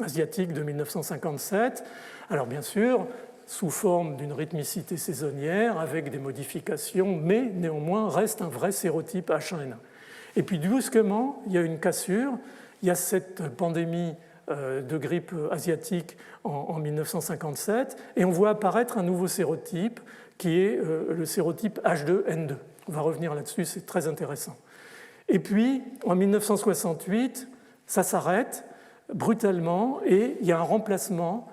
asiatique de 1957. Alors bien sûr, sous forme d'une rythmicité saisonnière, avec des modifications, mais néanmoins reste un vrai sérotype H1N1. Et puis brusquement, il y a une cassure, il y a cette pandémie de grippe asiatique en 1957, et on voit apparaître un nouveau sérotype qui est le sérotype H2N2. On va revenir là-dessus, c'est très intéressant. Et puis, en 1968, ça s'arrête brutalement et il y a un remplacement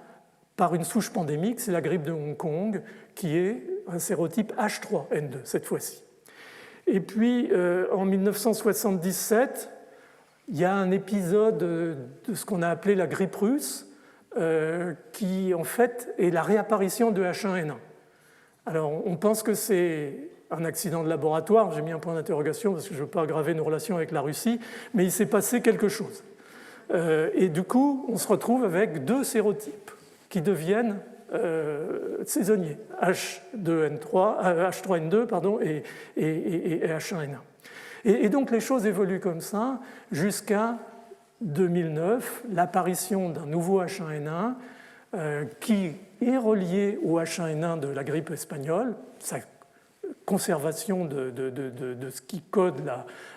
par une souche pandémique, c'est la grippe de Hong Kong, qui est un sérotype H3N2 cette fois-ci. Et puis, en 1977, il y a un épisode de ce qu'on a appelé la grippe russe, qui en fait est la réapparition de H1N1. Alors, on pense que c'est un accident de laboratoire, j'ai mis un point d'interrogation parce que je ne veux pas aggraver nos relations avec la Russie, mais il s'est passé quelque chose. Et du coup, on se retrouve avec deux sérotypes qui deviennent saisonniers, H3N2 pardon, et H1N1. Et donc les choses évoluent comme ça jusqu'à 2009, l'apparition d'un nouveau H1N1 qui est relié au H1N1 de la grippe espagnole, sa conservation de ce qui code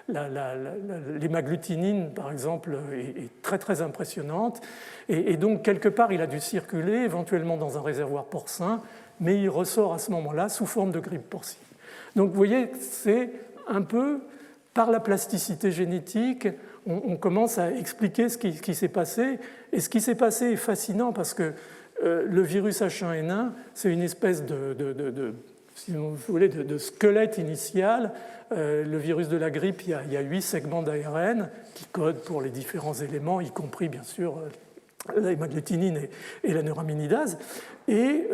l'hémagglutinine, par exemple, est très très impressionnante. Et donc, quelque part, il a dû circuler, éventuellement dans un réservoir porcin, mais il ressort à ce moment-là sous forme de grippe porcine. Donc, vous voyez, c'est un peu, par la plasticité génétique, on commence à expliquer ce qui s'est passé. Et ce qui s'est passé est fascinant parce que le virus H1N1, c'est une espèce si vous voulez, de squelette initial. Le virus de la grippe, il y a 8 segments d'ARN qui codent pour les différents éléments, y compris bien sûr l'hémagglutinine et la neuraminidase. Et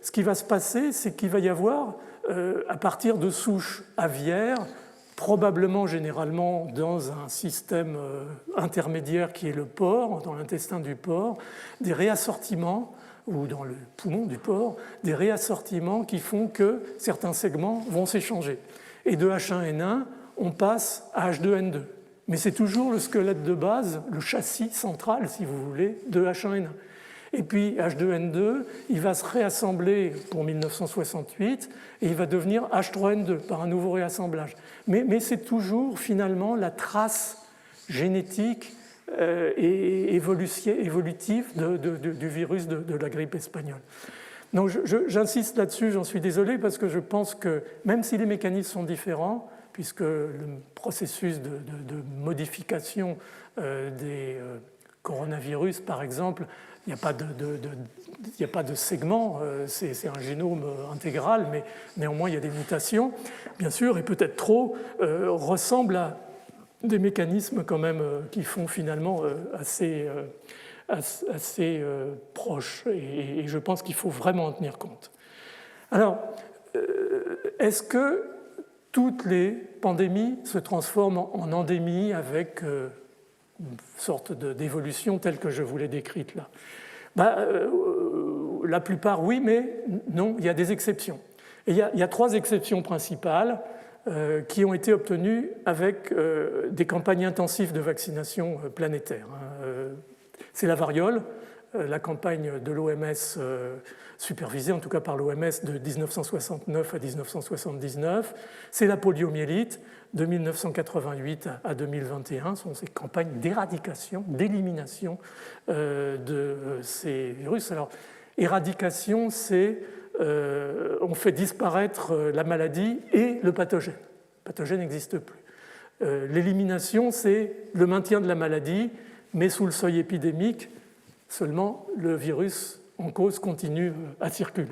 ce qui va se passer, c'est qu'il va y avoir, à partir de souches aviaires, probablement généralement dans un système intermédiaire qui est le porc, dans l'intestin du porc, des réassortiments ou dans le poumon du porc, des réassortiments qui font que certains segments vont s'échanger. Et de H1N1, on passe à H2N2. Mais c'est toujours le squelette de base, le châssis central, si vous voulez, de H1N1. Et puis H2N2, il va se réassembler pour 1968 et il va devenir H3N2 par un nouveau réassemblage. Mais c'est toujours finalement la trace génétique et évolutive du virus de la grippe espagnole. Donc j'insiste là-dessus, j'en suis désolé, parce que je pense que même si les mécanismes sont différents, puisque le processus de modification des coronavirus, par exemple, il n'y a pas de segment, c'est un génome intégral, mais néanmoins il y a des mutations, bien sûr, et peut-être trop, ressemblent à des mécanismes quand même qui font finalement assez proches, et je pense qu'il faut vraiment en tenir compte. Alors, est-ce que toutes les pandémies se transforment en endémies avec une sorte d'évolution telle que je vous l'ai décrite là? La plupart, oui, mais non, il y a des exceptions. Et il y a 3 exceptions principales. qui ont été obtenus avec des campagnes intensives de vaccination planétaire. C'est la variole, la campagne de l'OMS supervisée, en tout cas par l'OMS, de 1969 à 1979. C'est la poliomyélite de 1988 à 2021. Ce sont ces campagnes d'éradication, d'élimination de ces virus. Alors, éradication, c'est on fait disparaître la maladie et le pathogène. Le pathogène n'existe plus. L'élimination, c'est le maintien de la maladie, mais sous le seuil épidémique, seulement le virus en cause continue à circuler.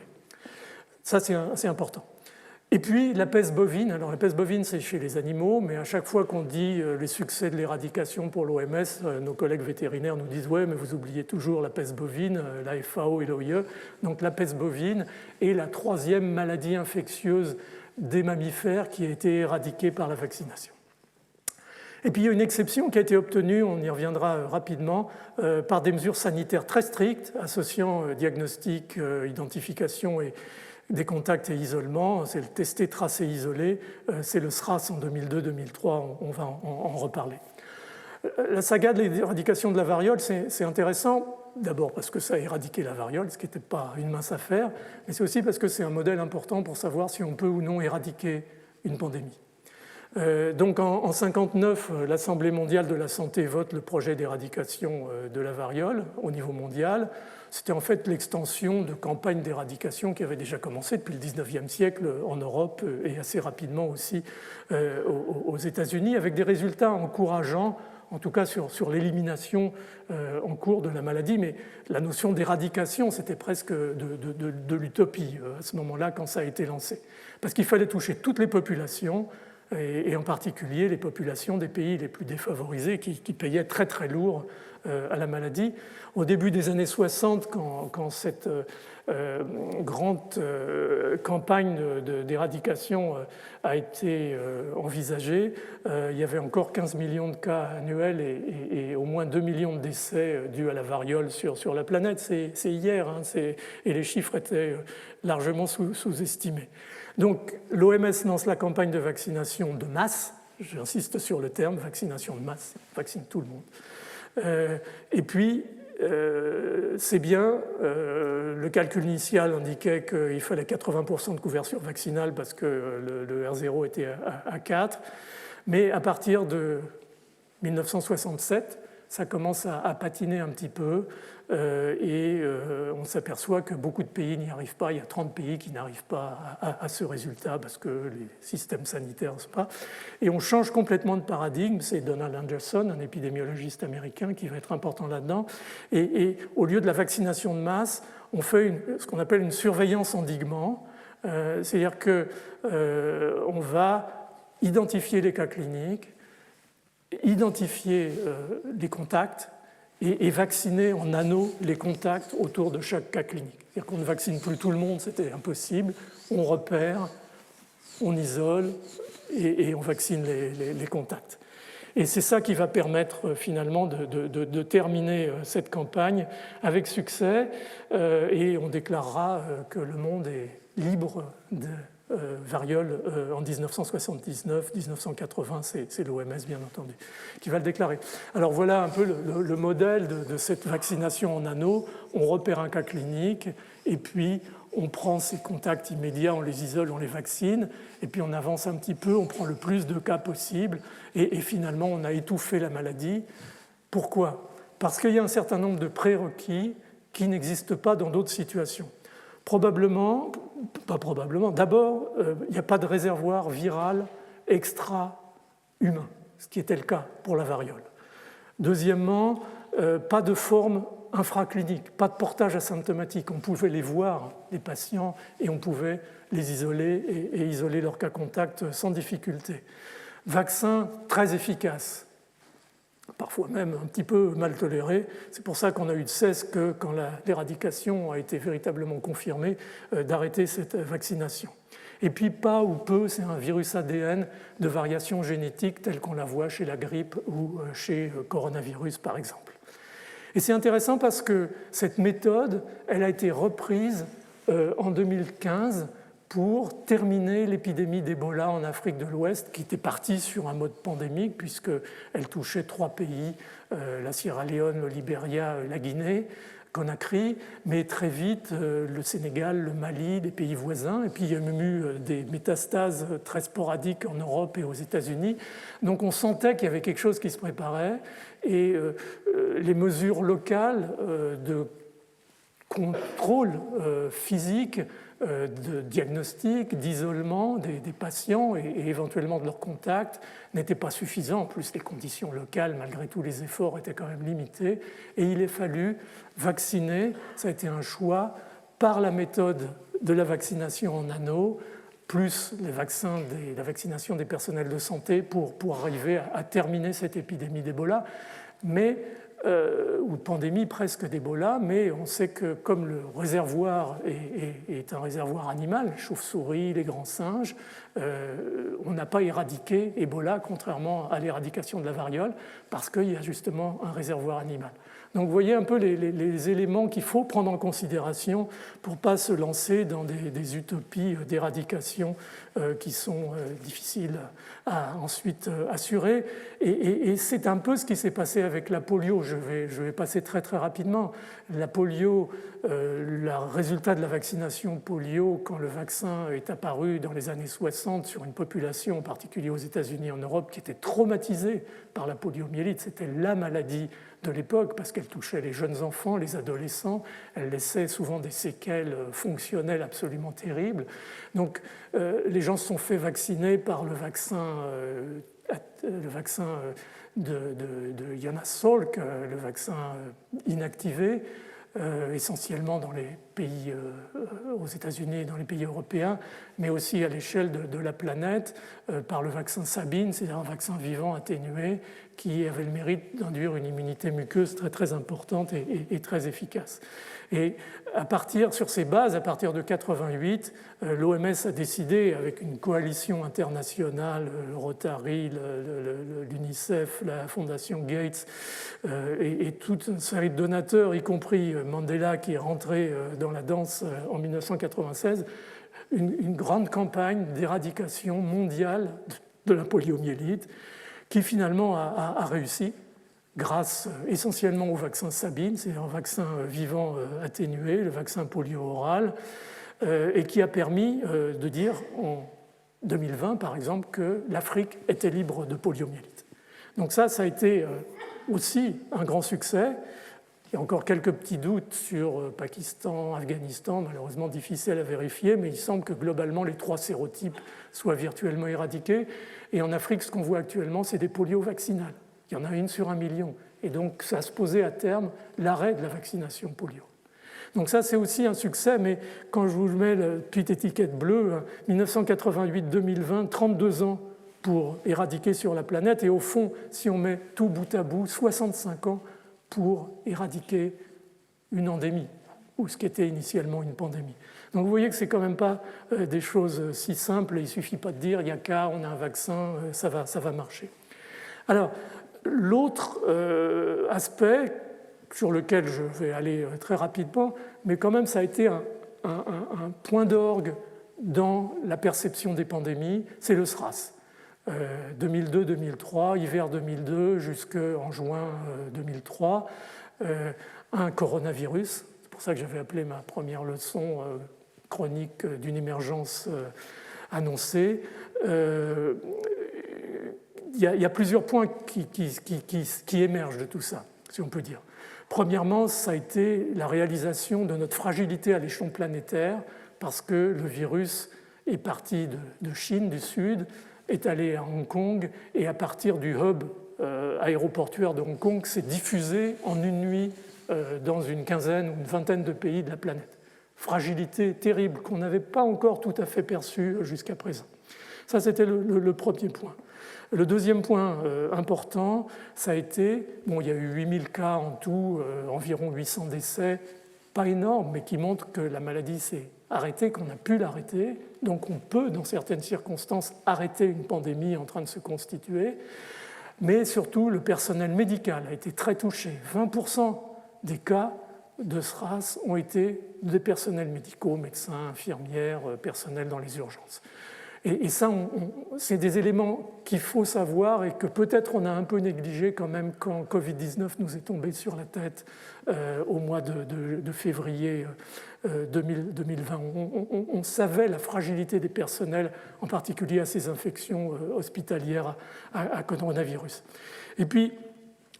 Ça, c'est important. Et puis, la peste bovine. Alors, la peste bovine, c'est chez les animaux, mais à chaque fois qu'on dit les succès de l'éradication pour l'OMS, nos collègues vétérinaires nous disent « Ouais, mais vous oubliez toujours la peste bovine, la FAO et l'OIE ». Donc, la peste bovine est la troisième maladie infectieuse des mammifères qui a été éradiquée par la vaccination. Et puis il y a une exception qui a été obtenue, on y reviendra rapidement, par des mesures sanitaires très strictes, associant diagnostic, identification et des contacts et isolement. C'est le testé, tracé, isolé. C'est le SRAS en 2002-2003, on va en reparler. La saga de l'éradication de la variole, c'est intéressant, d'abord parce que ça a éradiqué la variole, ce qui n'était pas une mince affaire, mais c'est aussi parce que c'est un modèle important pour savoir si on peut ou non éradiquer une pandémie. Donc en 1959, l'Assemblée mondiale de la santé vote le projet d'éradication de la variole au niveau mondial. C'était en fait l'extension de campagnes d'éradication qui avaient déjà commencé depuis le XIXe siècle en Europe et assez rapidement aussi aux États-Unis, avec des résultats encourageants, en tout cas sur l'élimination en cours de la maladie. Mais la notion d'éradication, c'était presque de l'utopie à ce moment-là quand ça a été lancé. Parce qu'il fallait toucher toutes les populations, et en particulier les populations des pays les plus défavorisés qui payaient très très lourd à la maladie. Au début des années 60, quand cette grande campagne d'éradication a été envisagée, il y avait encore 15 millions de cas annuels et au moins 2 millions de décès dus à la variole sur la planète. C'est hier, hein, et les chiffres étaient largement sous-estimés. Donc l'OMS lance la campagne de vaccination de masse, j'insiste sur le terme, vaccination de masse, on vaccine tout le monde. Et puis, c'est bien, le calcul initial indiquait qu'il fallait 80% de couverture vaccinale parce que le R0 était à 4, mais à partir de 1967, ça commence à patiner un petit peu et on s'aperçoit que beaucoup de pays n'y arrivent pas. Il y a 30 pays qui n'arrivent pas à ce résultat parce que les systèmes sanitaires ne sont pas. Et on change complètement de paradigme. C'est Donald Anderson, un épidémiologiste américain, qui va être important là-dedans. Et au lieu de la vaccination de masse, on fait ce qu'on appelle une surveillance endiguement. C'est-à-dire qu'on va identifier les cas cliniques, identifier les contacts et vacciner en anneaux les contacts autour de chaque cas clinique. C'est-à-dire qu'on ne vaccine plus tout le monde, c'était impossible. On repère, on isole et on vaccine les contacts. Et c'est ça qui va permettre finalement de terminer cette campagne avec succès et on déclarera que le monde est libre de variole en 1979, 1980, c'est l'OMS bien entendu qui va le déclarer. Alors voilà un peu le modèle de cette vaccination en anneaux. On repère un cas clinique et puis on prend ces contacts immédiats, on les isole, on les vaccine et puis on avance un petit peu, on prend le plus de cas possible et finalement on a étouffé la maladie. Pourquoi ? Parce qu'il y a un certain nombre de prérequis qui n'existent pas dans d'autres situations. Probablement, pas probablement, d'abord, il n'y a pas de réservoir viral extra-humain, ce qui était le cas pour la variole. Deuxièmement, pas de forme infraclinique, pas de portage asymptomatique. On pouvait les voir, les patients, et on pouvait les isoler et isoler leurs cas contacts sans difficulté. Vaccin très efficace, parfois même un petit peu mal toléré. C'est pour ça qu'on a eu de cesse que, quand l'éradication a été véritablement confirmée, d'arrêter cette vaccination. Et puis pas ou peu, c'est un virus ADN de variation génétique telle qu'on la voit chez la grippe ou chez le coronavirus par exemple. Et c'est intéressant parce que cette méthode, elle a été reprise en 2015 pour terminer l'épidémie d'Ebola en Afrique de l'Ouest, qui était partie sur un mode pandémique, puisqu'elle touchait 3 pays, la Sierra Leone, le Libéria, la Guinée, Conakry, mais très vite le Sénégal, le Mali, des pays voisins, et puis il y a même eu des métastases très sporadiques en Europe et aux États-Unis. Donc on sentait qu'il y avait quelque chose qui se préparait, et les mesures locales de contrôle physique, de diagnostic, d'isolement des patients et éventuellement de leurs contacts n'étaient pas suffisants. En plus, les conditions locales, malgré tous les efforts, étaient quand même limitées. Et il a fallu vacciner. Ça a été un choix par la méthode de la vaccination en anneaux, plus la vaccination des personnels de santé pour arriver à terminer cette épidémie d'Ebola. Ou pandémie presque d'Ebola, mais on sait que comme le réservoir est un réservoir animal, les chauves-souris, les grands singes, on n'a pas éradiqué Ebola, contrairement à l'éradication de la variole, parce qu'il y a justement un réservoir animal. Donc vous voyez un peu les éléments qu'il faut prendre en considération pour ne pas se lancer dans des utopies d'éradication qui sont difficiles à ensuite assurer. Et c'est un peu ce qui s'est passé avec la polio. Je vais passer très très rapidement. La polio, le résultat de la vaccination polio, quand le vaccin est apparu dans les années 60 sur une population, en particulier aux États-Unis et en Europe, qui était traumatisée par la poliomyélite, c'était la maladie de l'époque parce qu'elle touchait les jeunes enfants, les adolescents, elle laissait souvent des séquelles fonctionnelles absolument terribles. Donc les gens se sont fait vacciner par le vaccin de Jonas Salk, le vaccin inactivé, essentiellement dans les pays aux États-Unis et dans les pays européens, mais aussi à l'échelle de la planète par le vaccin Sabin, c'est-à-dire un vaccin vivant atténué qui avait le mérite d'induire une immunité muqueuse très très importante et très efficace. Et sur ces bases, à partir de 1988, l'OMS a décidé, avec une coalition internationale, le Rotary, l'UNICEF, la Fondation Gates et toute une série de donateurs, y compris Mandela qui est rentré dans la danse en 1996, une grande campagne d'éradication mondiale de la poliomyélite qui finalement a réussi grâce essentiellement au vaccin Sabin, c'est un vaccin vivant atténué, le vaccin polio oral, et qui a permis de dire en 2020 par exemple que l'Afrique était libre de poliomyélite. Donc ça a été aussi un grand succès. Il y a encore quelques petits doutes sur Pakistan, Afghanistan, malheureusement difficiles à vérifier, mais il semble que globalement les 3 sérotypes soient virtuellement éradiqués. Et en Afrique, ce qu'on voit actuellement, c'est des polios vaccinales. Il y en a 1 sur 1 million. Et donc ça se posait à terme l'arrêt de la vaccination polio. Donc ça, c'est aussi un succès, mais quand je vous mets la petite étiquette bleue, 1988-2020, 32 ans pour éradiquer sur la planète, et au fond, si on met tout bout à bout, 65 ans pour éradiquer une endémie, ou ce qui était initialement une pandémie. Donc vous voyez que ce n'est quand même pas des choses si simples, il ne suffit pas de dire il n'y a qu'à, on a un vaccin, ça va marcher. Alors, l'autre aspect sur lequel je vais aller très rapidement, mais quand même ça a été un point d'orgue dans la perception des pandémies, c'est le SRAS. 2002-2003, hiver 2002 jusqu'en juin 2003, un coronavirus. C'est pour ça que j'avais appelé ma première leçon chronique d'une émergence annoncée. Il y a plusieurs points qui émergent de tout ça, si on peut dire. Premièrement, ça a été la réalisation de notre fragilité à l'échelon planétaire, parce que le virus est parti de Chine du Sud, est allé à Hong Kong, et à partir du hub aéroportuaire de Hong Kong, s'est diffusé en une nuit dans une quinzaine ou une vingtaine de pays de la planète. Fragilité terrible qu'on n'avait pas encore tout à fait perçue jusqu'à présent. Ça, c'était le premier point. Le deuxième point important, ça a été, il y a eu 8000 cas en tout, environ 800 décès, pas énorme, mais qui montrent que la maladie s'est arrêtée, qu'on a pu l'arrêter. Donc on peut, dans certaines circonstances, arrêter une pandémie en train de se constituer. Mais surtout, le personnel médical a été très touché. 20% des cas de SRAS ont été des personnels médicaux, médecins, infirmières, personnels dans les urgences. Et ça, c'est des éléments qu'il faut savoir et que peut-être on a un peu négligé quand même quand Covid-19 nous est tombé sur la tête au mois de février 2020. On savait la fragilité des personnels, en particulier à ces infections hospitalières à coronavirus. Et puis,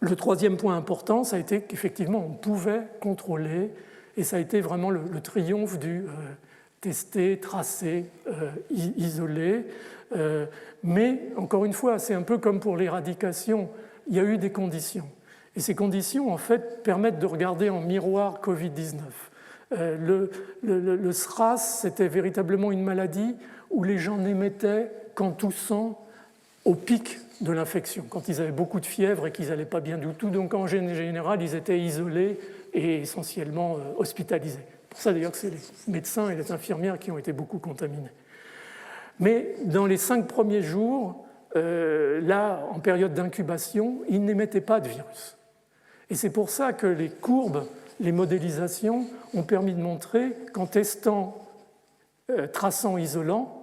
le troisième point important, ça a été qu'effectivement, on pouvait contrôler, et ça a été vraiment le triomphe du tester, tracer, isoler. Mais, encore une fois, c'est un peu comme pour l'éradication, il y a eu des conditions. Et ces conditions, en fait, permettent de regarder en miroir Covid-19. Le SRAS, c'était véritablement une maladie où les gens n'émettaient qu'en toussant au pic de l'infection, quand ils avaient beaucoup de fièvre et qu'ils n'allaient pas bien du tout. Donc, en général, ils étaient isolés et essentiellement hospitalisés. C'est pour ça d'ailleurs que c'est les médecins et les infirmières qui ont été beaucoup contaminés. Mais dans les 5 premiers jours, là, en période d'incubation, ils n'émettaient pas de virus. Et c'est pour ça que les courbes, les modélisations ont permis de montrer qu'en testant, traçant, isolant,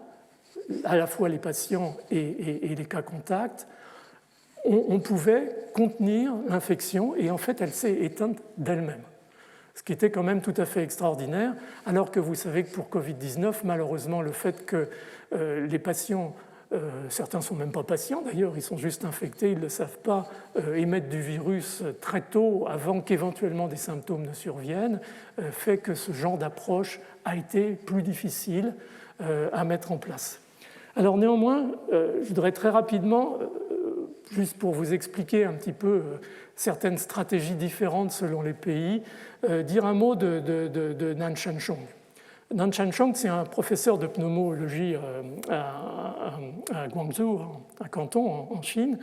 à la fois les patients et les cas contacts, on pouvait contenir l'infection et en fait elle s'est éteinte d'elle-même. Ce qui était quand même tout à fait extraordinaire, alors que vous savez que pour Covid-19, malheureusement, le fait que les patients, certains ne sont même pas patients d'ailleurs, ils sont juste infectés, ils ne le savent pas, émettent du virus très tôt, avant qu'éventuellement des symptômes ne surviennent, fait que ce genre d'approche a été plus difficile à mettre en place. Alors néanmoins, je voudrais très rapidement, juste pour vous expliquer un petit peu certaines stratégies différentes selon les pays, dire un mot de Nan Shanchong. Nan Shanchong, c'est un professeur de pneumologie à Guangzhou, à Canton, en Chine,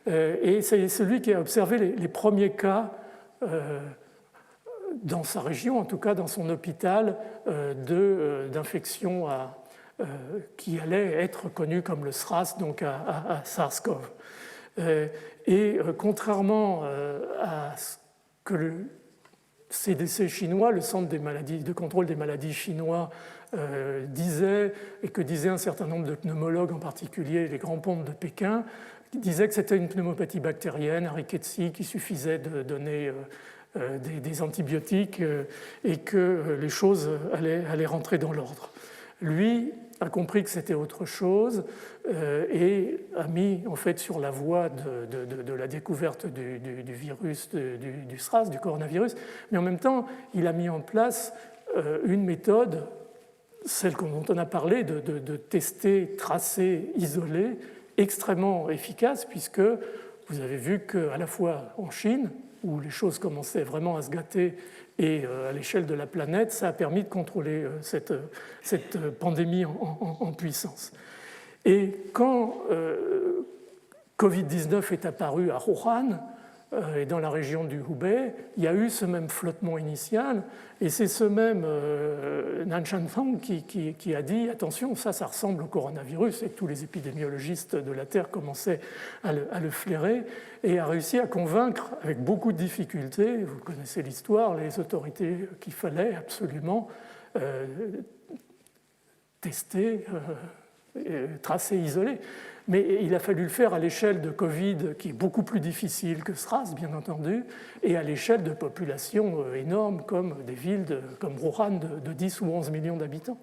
et c'est celui qui a observé les premiers cas dans sa région, en tout cas dans son hôpital, d'infection qui allait être connue comme le SRAS, donc à SARS-CoV. Et contrairement à ce que le CDC chinois, le Centre de contrôle des maladies chinois, disait, et que disaient un certain nombre de pneumologues, en particulier les grands pontes de Pékin, qui disaient que c'était une pneumopathie bactérienne, un rickettsia, qu'il suffisait de donner des antibiotiques et que les choses allaient rentrer dans l'ordre. Lui a compris que c'était autre chose et a mis en fait sur la voie de la découverte du virus, du SRAS, du coronavirus, mais en même temps, il a mis en place une méthode, celle dont on a parlé, de tester, tracer, isoler, extrêmement efficace, puisque vous avez vu qu'à la fois en Chine, où les choses commençaient vraiment à se gâter, et à l'échelle de la planète, ça a permis de contrôler cette pandémie en puissance. Et quand Covid-19 est apparu à Wuhan et dans la région du Hubei, il y a eu ce même flottement initial, et c'est ce même Nan Shanchong qui a dit « Attention, ça ressemble au coronavirus », et tous les épidémiologistes de la Terre commençaient à le flairer, et a réussi à convaincre, avec beaucoup de difficultés, vous connaissez l'histoire, les autorités qu'il fallait absolument tester, tracer, isoler. Mais il a fallu le faire à l'échelle de Covid, qui est beaucoup plus difficile que SRAS, bien entendu, et à l'échelle de populations énormes, comme des villes comme Wuhan de 10 ou 11 millions d'habitants.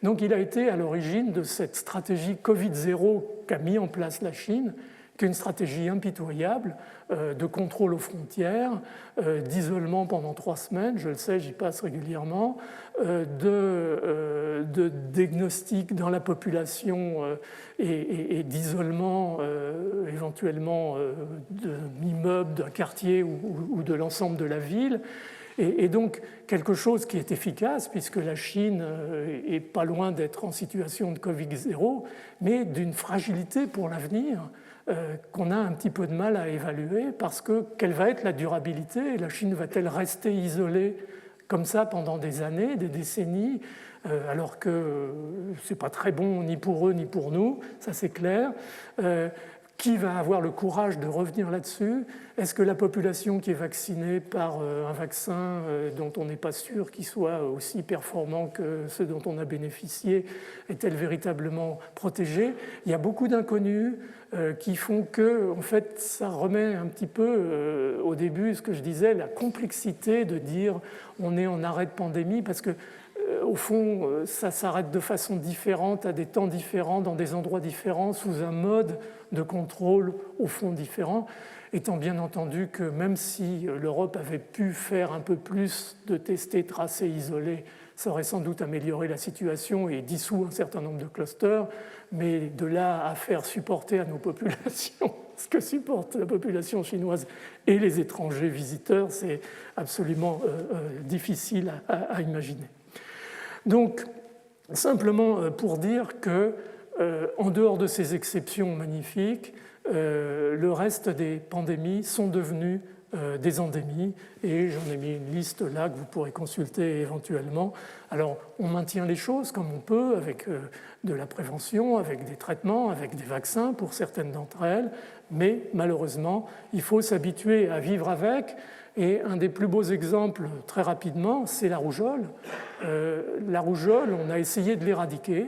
Donc il a été à l'origine de cette stratégie Covid-0 qu'a mis en place la Chine, qui est une stratégie impitoyable de contrôle aux frontières, d'isolement pendant 3 semaines, je le sais, j'y passe régulièrement, de diagnostic dans la population et d'isolement éventuellement d'immeubles, d'un quartier ou de l'ensemble de la ville. Et donc quelque chose qui est efficace, puisque la Chine est pas loin d'être en situation de Covid-0, mais d'une fragilité pour l'avenir qu'on a un petit peu de mal à évaluer, parce que quelle va être la durabilité? La Chine va-t-elle rester isolée comme ça pendant des années, des décennies, alors que ce n'est pas très bon ni pour eux ni pour nous, ça c'est clair. Qui va avoir le courage de revenir là-dessus? Est-ce que la population qui est vaccinée par un vaccin dont on n'est pas sûr qu'il soit aussi performant que ceux dont on a bénéficié, est-elle véritablement protégée? Il y a beaucoup d'inconnus qui font que, en fait, ça remet un petit peu au début ce que je disais, la complexité de dire on est en arrêt de pandémie, parce que au fond, ça s'arrête de façon différente, à des temps différents, dans des endroits différents, sous un mode de contrôle au fond différent, étant bien entendu que même si l'Europe avait pu faire un peu plus de tester, tracer, isoler, ça aurait sans doute amélioré la situation et dissous un certain nombre de clusters, mais de là à faire supporter à nos populations ce que supporte la population chinoise et les étrangers visiteurs, c'est absolument difficile à imaginer. Donc, simplement pour dire que, en dehors de ces exceptions magnifiques, le reste des pandémies sont devenues des endémies, et j'en ai mis une liste là que vous pourrez consulter éventuellement. Alors, on maintient les choses comme on peut, avec de la prévention, avec des traitements, avec des vaccins pour certaines d'entre elles, mais malheureusement, il faut s'habituer à vivre avec. Et un des plus beaux exemples, très rapidement, c'est la rougeole. La rougeole, on a essayé de l'éradiquer.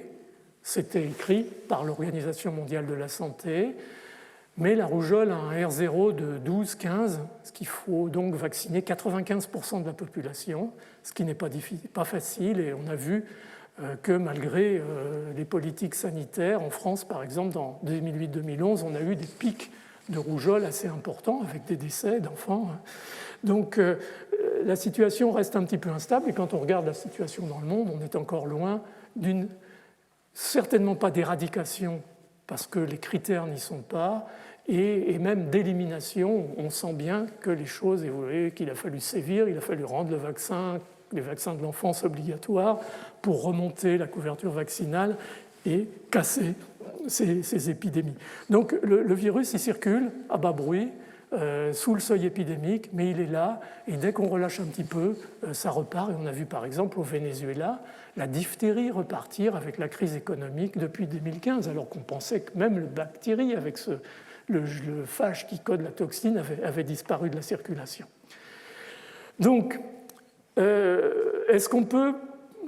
C'était écrit par l'Organisation mondiale de la santé. Mais la rougeole a un R0 de 12-15, ce qu'il faut donc vacciner 95% de la population, ce qui n'est pas facile. Et on a vu que malgré les politiques sanitaires, en France par exemple, en 2008-2011, on a eu des pics de rougeole assez importants avec des décès d'enfants. Donc la situation reste un petit peu instable, et quand on regarde la situation dans le monde, on est encore loin d'une, certainement pas d'éradication, parce que les critères n'y sont pas, et même d'élimination. On sent bien que les choses évoluent, qu'il a fallu sévir, il a fallu rendre les vaccins de l'enfance obligatoires pour remonter la couverture vaccinale et casser ces épidémies. Donc le virus, il circule à bas bruit, sous le seuil épidémique, mais il est là, et dès qu'on relâche un petit peu, ça repart. Et on a vu par exemple au Venezuela la diphtérie repartir avec la crise économique depuis 2015, alors qu'on pensait que même le bactérie, avec le phage qui code la toxine, avait disparu de la circulation. Donc, est-ce qu'on peut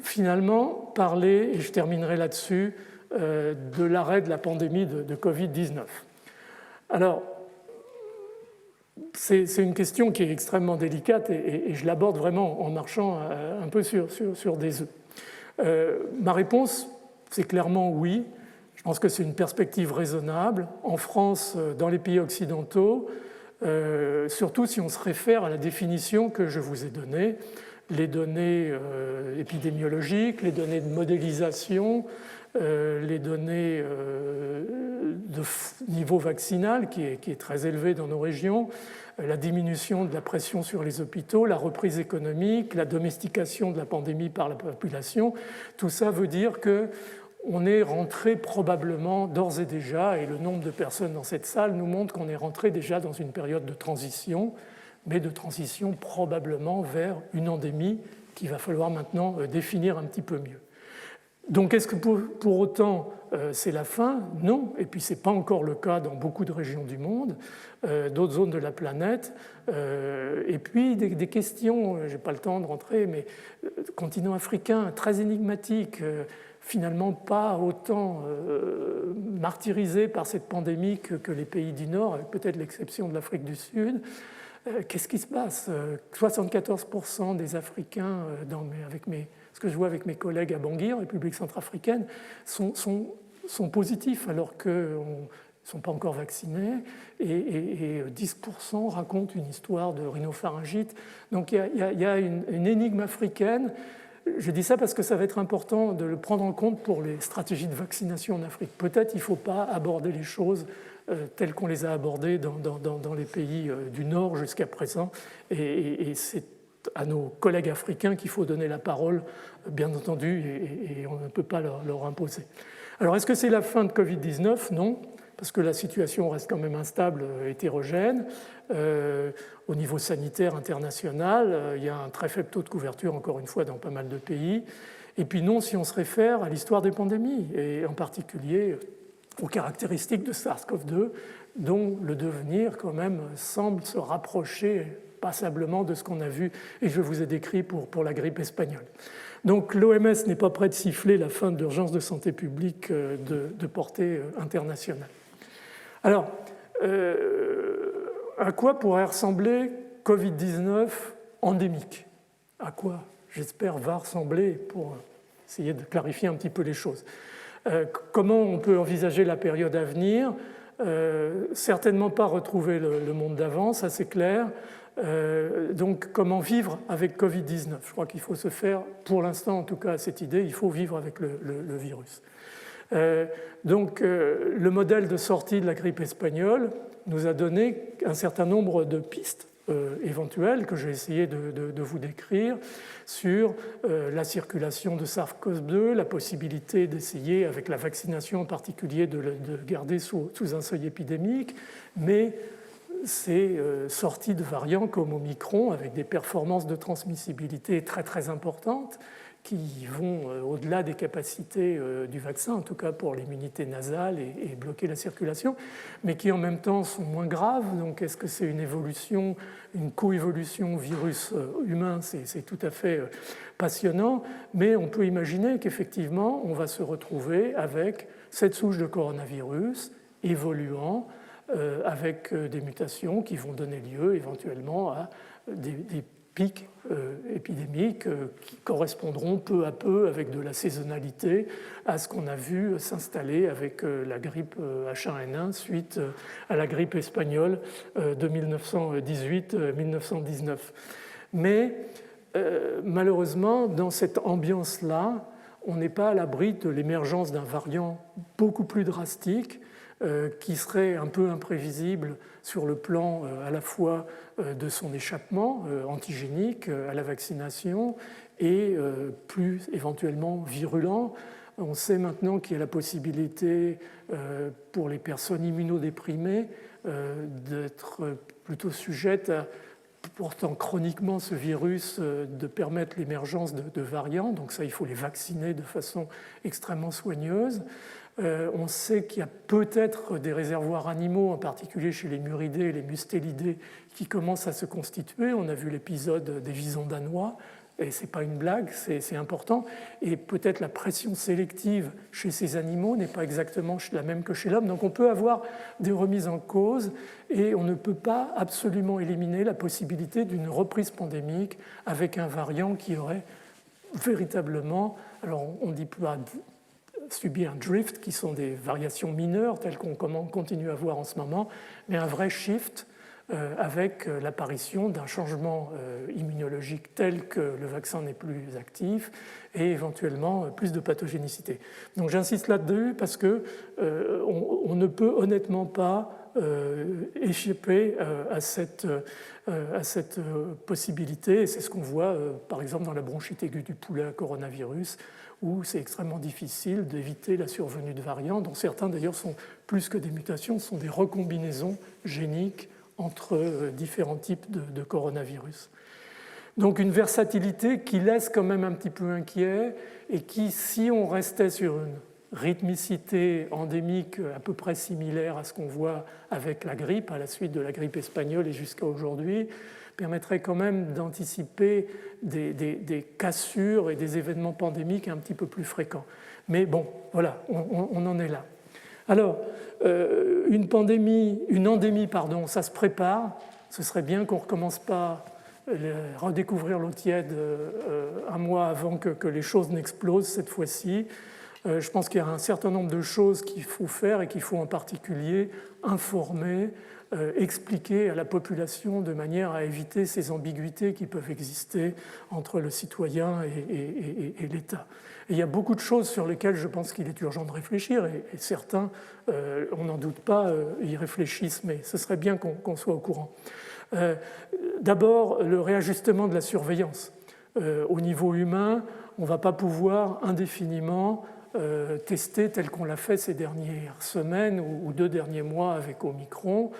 finalement parler, et je terminerai là-dessus, de l'arrêt de la pandémie de Covid-19 ? Alors, c'est une question qui est extrêmement délicate, et je l'aborde vraiment en marchant un peu sur des œufs. Ma réponse, c'est clairement oui. Je pense que c'est une perspective raisonnable. En France, dans les pays occidentaux, surtout si on se réfère à la définition que je vous ai donnée, les données épidémiologiques, les données de modélisation, les données de niveau vaccinal qui est très élevé dans nos régions, la diminution de la pression sur les hôpitaux, la reprise économique, la domestication de la pandémie par la population, tout ça veut dire qu'on est rentré probablement d'ores et déjà, et le nombre de personnes dans cette salle nous montre qu'on est rentré déjà dans une période de transition, mais de transition probablement vers une endémie qu'il va falloir maintenant définir un petit peu mieux. Donc est-ce que pour autant c'est la fin? Non, et puis ce n'est pas encore le cas dans beaucoup de régions du monde, d'autres zones de la planète. Et puis des questions, je n'ai pas le temps de rentrer, mais continent africain très énigmatique, finalement pas autant martyrisé par cette pandémie que les pays du Nord, avec peut-être l'exception de l'Afrique du Sud. Qu'est-ce qui se passe? 74% des Africains, ce que je vois avec mes collègues à Bangui, en République centrafricaine, sont positifs alors qu'ils ne sont pas encore vaccinés, et 10% racontent une histoire de rhinopharyngite. Donc il y a une énigme africaine. Je dis ça parce que ça va être important de le prendre en compte pour les stratégies de vaccination en Afrique. Peut-être il ne faut pas aborder les choses telles qu'on les a abordées dans les pays du Nord jusqu'à présent, et c'est à nos collègues africains qu'il faut donner la parole, bien entendu, et on ne peut pas leur imposer. Alors, est-ce que c'est la fin de Covid-19 ? Non, parce que la situation reste quand même instable, hétérogène. Au niveau sanitaire international, il y a un très faible taux de couverture, encore une fois, dans pas mal de pays. Et puis non, si on se réfère à l'histoire des pandémies, et en particulier aux caractéristiques de SARS-CoV-2, dont le devenir quand même semble se rapprocher passablement de ce qu'on a vu et je vous ai décrit pour la grippe espagnole. Donc l'OMS n'est pas prêt de siffler la fin de l'urgence de santé publique de portée internationale. Alors, à quoi pourrait ressembler Covid-19 endémique? À quoi, j'espère, va ressembler pour essayer de clarifier un petit peu les choses. Comment on peut envisager la période à venir? Certainement pas retrouver le monde d'avant, ça c'est clair. Donc comment vivre avec Covid-19? Je crois qu'il faut se faire, pour l'instant en tout cas, cette idée, il faut vivre avec le virus. Donc le modèle de sortie de la grippe espagnole nous a donné un certain nombre de pistes éventuelles que j'ai essayé de vous décrire sur la circulation de SARS-CoV-2, la possibilité d'essayer, avec la vaccination en particulier, de garder sous un seuil épidémique, mais ces sorties de variants comme Omicron, avec des performances de transmissibilité très très importantes, qui vont au-delà des capacités du vaccin, en tout cas pour l'immunité nasale et bloquer la circulation, mais qui en même temps sont moins graves. Donc est-ce que c'est une évolution, une coévolution virus-humain? C'est tout à fait passionnant, mais on peut imaginer qu'effectivement, on va se retrouver avec cette souche de coronavirus évoluant, avec des mutations qui vont donner lieu éventuellement à des pics épidémiques qui correspondront peu à peu avec de la saisonnalité à ce qu'on a vu s'installer avec la grippe H1N1 suite à la grippe espagnole de 1918-1919. Mais malheureusement, dans cette ambiance-là, on n'est pas à l'abri de l'émergence d'un variant beaucoup plus drastique qui serait un peu imprévisible sur le plan à la fois de son échappement antigénique à la vaccination et plus éventuellement virulent. On sait maintenant qu'il y a la possibilité pour les personnes immunodéprimées d'être plutôt sujettes à, portant chroniquement ce virus, de permettre l'émergence de variants. Donc ça, il faut les vacciner de façon extrêmement soigneuse. On sait qu'il y a peut-être des réservoirs animaux, en particulier chez les muridés et les mustélidés, qui commencent à se constituer. On a vu l'épisode des visons danois, et ce n'est pas une blague, c'est important. Et peut-être la pression sélective chez ces animaux n'est pas exactement la même que chez l'homme. Donc on peut avoir des remises en cause, et on ne peut pas absolument éliminer la possibilité d'une reprise pandémique avec un variant qui aurait véritablement, alors on dit pas subi un drift, qui sont des variations mineures, telles qu'on continue à voir en ce moment, mais un vrai shift avec l'apparition d'un changement immunologique tel que le vaccin n'est plus actif et éventuellement plus de pathogénicité. Donc j'insiste là-dessus parce qu'on ne peut honnêtement pas échapper à cette possibilité, et c'est ce qu'on voit par exemple dans la bronchite aiguë du poulet à coronavirus, où c'est extrêmement difficile d'éviter la survenue de variants, dont certains d'ailleurs sont plus que des mutations, sont des recombinaisons géniques entre différents types de coronavirus. Donc une versatilité qui laisse quand même un petit peu inquiet, et qui, si on restait sur une rythmicité endémique à peu près similaire à ce qu'on voit avec la grippe, à la suite de la grippe espagnole et jusqu'à aujourd'hui, permettrait quand même d'anticiper des cassures et des événements pandémiques un petit peu plus fréquents. Mais bon, voilà, on en est là. Alors, une endémie, ça se prépare. Ce serait bien qu'on ne recommence pas à redécouvrir l'eau tiède un mois avant que les choses n'explosent cette fois-ci. Je pense qu'il y a un certain nombre de choses qu'il faut faire et qu'il faut en particulier informer, expliquer à la population de manière à éviter ces ambiguïtés qui peuvent exister entre le citoyen et l'État. Et il y a beaucoup de choses sur lesquelles je pense qu'il est urgent de réfléchir, et certains, on n'en doute pas, y réfléchissent, mais ce serait bien qu'on soit au courant. D'abord, le réajustement de la surveillance. Au niveau humain, on ne va pas pouvoir indéfiniment tester tel qu'on l'a fait ces dernières semaines ou 2 derniers mois avec Omicron.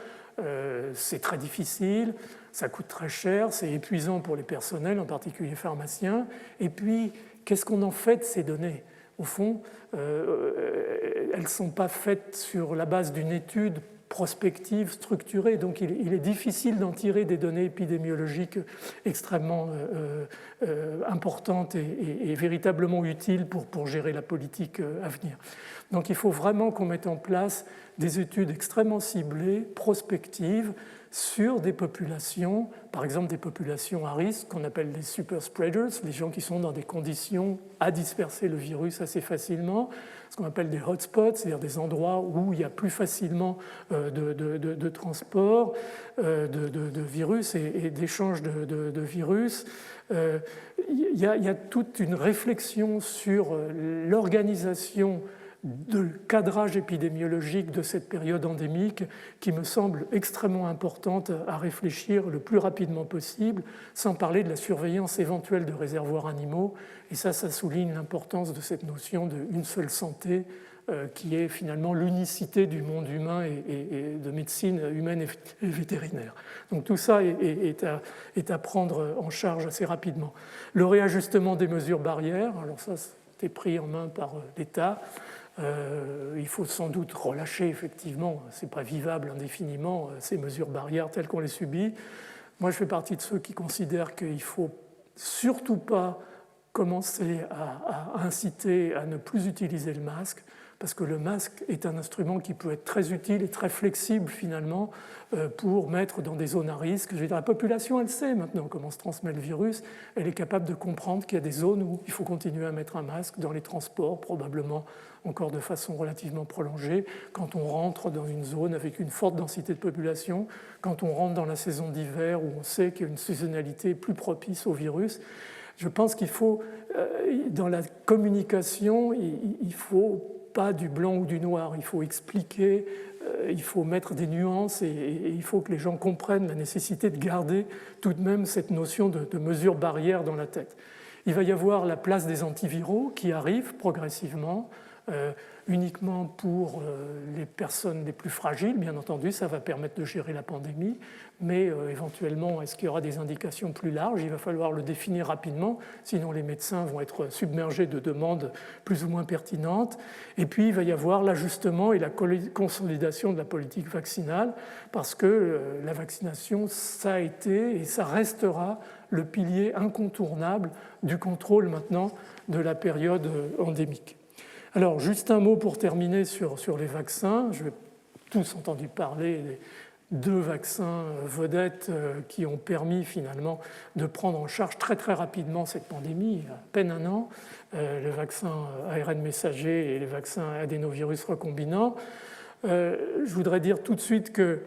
C'est très difficile, ça coûte très cher, c'est épuisant pour les personnels, en particulier pharmaciens. Et puis, qu'est-ce qu'on en fait de ces données? Au fond, elles ne sont pas faites sur la base d'une étude prospective, structurée, donc il est difficile d'en tirer des données épidémiologiques extrêmement importantes et véritablement utiles pour gérer la politique à venir. Donc il faut vraiment qu'on mette en place des études extrêmement ciblées, prospectives, sur des populations, par exemple des populations à risque, qu'on appelle les super spreaders, les gens qui sont dans des conditions à disperser le virus assez facilement, ce qu'on appelle des hotspots, c'est-à-dire des endroits où il y a plus facilement de transport de virus et d'échange de virus. Il y a toute une réflexion sur l'organisation de cadrage épidémiologique de cette période endémique qui me semble extrêmement importante à réfléchir le plus rapidement possible, sans parler de la surveillance éventuelle de réservoirs animaux. Et ça souligne l'importance de cette notion d'une seule santé qui est finalement l'unicité du monde humain et de médecine humaine et vétérinaire. Donc tout ça est à prendre en charge assez rapidement. Le réajustement des mesures barrières, alors ça c'était pris en main par l'État. Il faut sans doute relâcher, effectivement, ce n'est pas vivable indéfiniment, ces mesures barrières telles qu'on les subit. Moi, je fais partie de ceux qui considèrent qu'il ne faut surtout pas commencer à inciter à ne plus utiliser le masque, parce que le masque est un instrument qui peut être très utile et très flexible, finalement, pour mettre dans des zones à risque. Je veux dire, la population, elle sait maintenant comment se transmet le virus. Elle est capable de comprendre qu'il y a des zones où il faut continuer à mettre un masque, dans les transports, probablement encore de façon relativement prolongée, quand on rentre dans une zone avec une forte densité de population, quand on rentre dans la saison d'hiver où on sait qu'il y a une saisonnalité plus propice au virus. Je pense qu'il faut, dans la communication, il ne faut pas du blanc ou du noir, il faut expliquer, il faut mettre des nuances et il faut que les gens comprennent la nécessité de garder tout de même cette notion de mesure barrière dans la tête. Il va y avoir la place des antiviraux qui arrive progressivement, uniquement pour les personnes les plus fragiles, bien entendu, ça va permettre de gérer la pandémie, mais éventuellement, est-ce qu'il y aura des indications plus larges? Il va falloir le définir rapidement, sinon les médecins vont être submergés de demandes plus ou moins pertinentes. Et puis, il va y avoir l'ajustement et la consolidation de la politique vaccinale, parce que la vaccination, ça a été et ça restera le pilier incontournable du contrôle maintenant de la période endémique. Alors, juste un mot pour terminer sur les vaccins. Je vais tous entendu parler des 2 vaccins vedettes qui ont permis finalement de prendre en charge très très rapidement cette pandémie, il y a à peine un an, le vaccin ARN messager et les vaccins adénovirus recombinants. Je voudrais dire tout de suite que,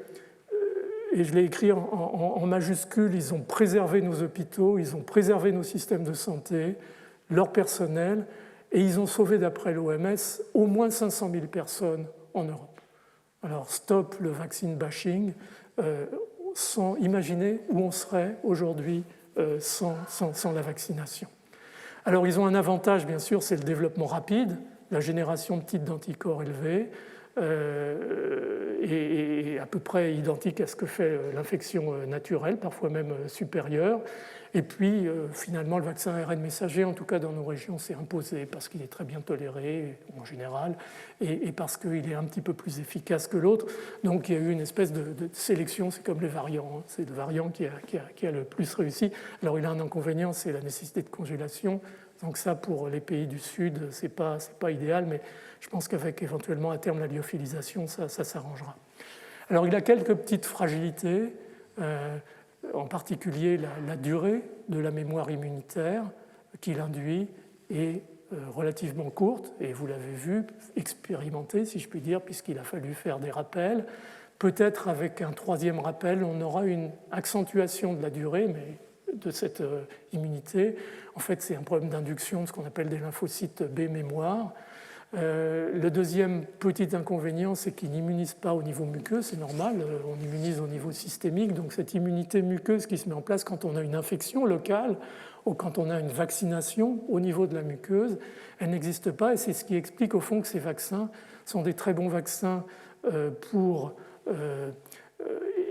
et je l'ai écrit en majuscule, ils ont préservé nos hôpitaux, ils ont préservé nos systèmes de santé, leur personnel, et ils ont sauvé, d'après l'OMS, au moins 500 000 personnes en Europe. Alors, stop le vaccine bashing, sans imaginer où on serait aujourd'hui sans la vaccination. Alors, ils ont un avantage, bien sûr, c'est le développement rapide, la génération de titres d'anticorps élevés, et à peu près identique à ce que fait l'infection naturelle, parfois même supérieure. Et puis, finalement, le vaccin ARN messager, en tout cas dans nos régions, s'est imposé parce qu'il est très bien toléré, en général, et parce qu'il est un petit peu plus efficace que l'autre. Donc, il y a eu une espèce de sélection, c'est comme les variants, hein. C'est le variant qui a le plus réussi. Alors, il a un inconvénient, c'est la nécessité de congélation. Donc ça, pour les pays du Sud, c'est pas idéal, mais je pense qu'avec éventuellement à terme la lyophilisation, ça s'arrangera. Alors, il a quelques petites fragilités, en particulier la durée de la mémoire immunitaire qu'il induit est relativement courte, et vous l'avez vu, expérimenté, si je puis dire, puisqu'il a fallu faire des rappels. Peut-être avec un 3e rappel, on aura une accentuation de la durée, mais de cette immunité. En fait, c'est un problème d'induction de ce qu'on appelle des lymphocytes B mémoire. Le deuxième petit inconvénient, c'est qu'il n'immunise pas au niveau muqueux, c'est normal, on immunise au niveau systémique, donc cette immunité muqueuse qui se met en place quand on a une infection locale ou quand on a une vaccination au niveau de la muqueuse, elle n'existe pas, et c'est ce qui explique au fond que ces vaccins sont des très bons vaccins pour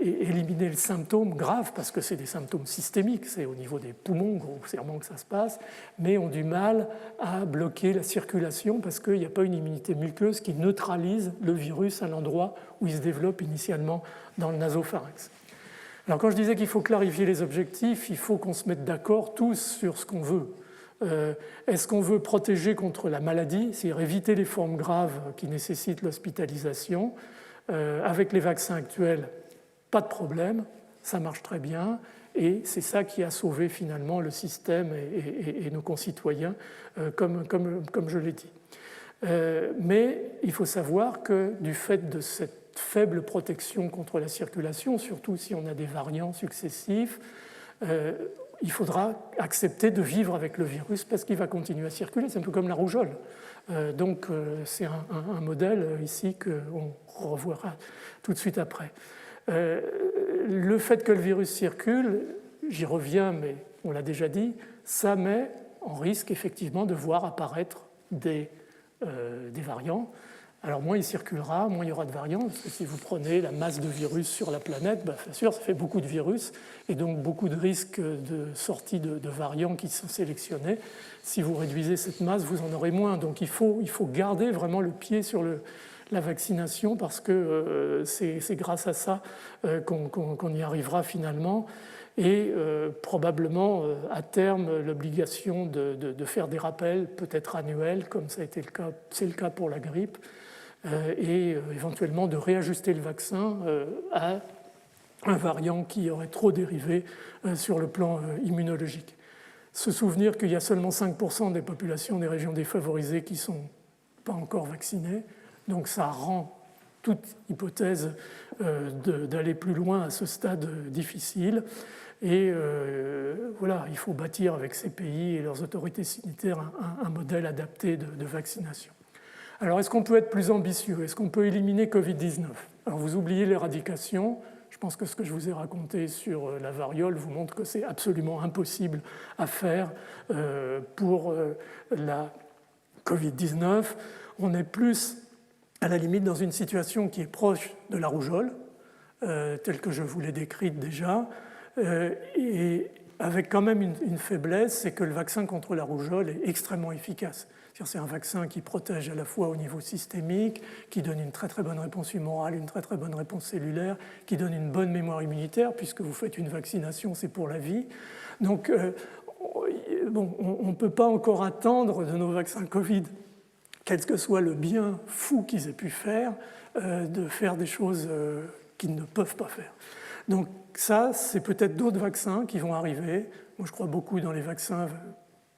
éliminer le symptôme grave, parce que c'est des symptômes systémiques, c'est au niveau des poumons grossièrement que ça se passe, mais ont du mal à bloquer la circulation parce qu'il n'y a pas une immunité muqueuse qui neutralise le virus à l'endroit où il se développe initialement dans le nasopharynx. Alors quand je disais qu'il faut clarifier les objectifs, il faut qu'on se mette d'accord tous sur ce qu'on veut. Est-ce qu'on veut protéger contre la maladie, c'est-à-dire éviter les formes graves qui nécessitent l'hospitalisation? Avec les vaccins actuels, pas de problème, ça marche très bien, et c'est ça qui a sauvé finalement le système et nos concitoyens, comme je l'ai dit. Mais il faut savoir que du fait de cette faible protection contre la circulation, surtout si on a des variants successifs, il faudra accepter de vivre avec le virus parce qu'il va continuer à circuler. C'est un peu comme la rougeole. Donc c'est un modèle ici qu'on reverra tout de suite après. Le fait que le virus circule, j'y reviens, mais on l'a déjà dit, ça met en risque effectivement de voir apparaître des variants. Alors moins il circulera, moins il y aura de variants, parce que si vous prenez la masse de virus sur la planète, bien sûr, ça fait beaucoup de virus, et donc beaucoup de risques de sortie de variants qui sont sélectionnés. Si vous réduisez cette masse, vous en aurez moins. Donc il faut garder vraiment le pied sur la vaccination, parce que c'est grâce à ça qu'on y arrivera finalement. Et probablement à terme l'obligation de faire des rappels, peut-être annuels, comme ça a été le cas, c'est le cas pour la grippe, et éventuellement de réajuster le vaccin à un variant qui aurait trop dérivé sur le plan immunologique. Se souvenir qu'il y a seulement 5% des populations des régions défavorisées qui ne sont pas encore vaccinées, donc ça rend toute hypothèse d'aller plus loin à ce stade difficile. Et voilà, il faut bâtir avec ces pays et leurs autorités sanitaires un modèle adapté de vaccination. Alors, est-ce qu'on peut être plus ambitieux? Est-ce qu'on peut éliminer Covid-19? Alors, vous oubliez l'éradication. Je pense que ce que je vous ai raconté sur la variole vous montre que c'est absolument impossible à faire pour la Covid-19. On est plus, à la limite, dans une situation qui est proche de la rougeole, telle que je vous l'ai décrite déjà, et avec quand même une faiblesse, c'est que le vaccin contre la rougeole est extrêmement efficace. C'est un vaccin qui protège à la fois au niveau systémique, qui donne une très très bonne réponse humorale, une très très bonne réponse cellulaire, qui donne une bonne mémoire immunitaire, puisque vous faites une vaccination, c'est pour la vie. Donc, on ne peut pas encore attendre de nos vaccins Covid, quel que soit le bien fou qu'ils aient pu faire, de faire des choses qu'ils ne peuvent pas faire. Donc ça, c'est peut-être d'autres vaccins qui vont arriver. Moi, je crois beaucoup dans les vaccins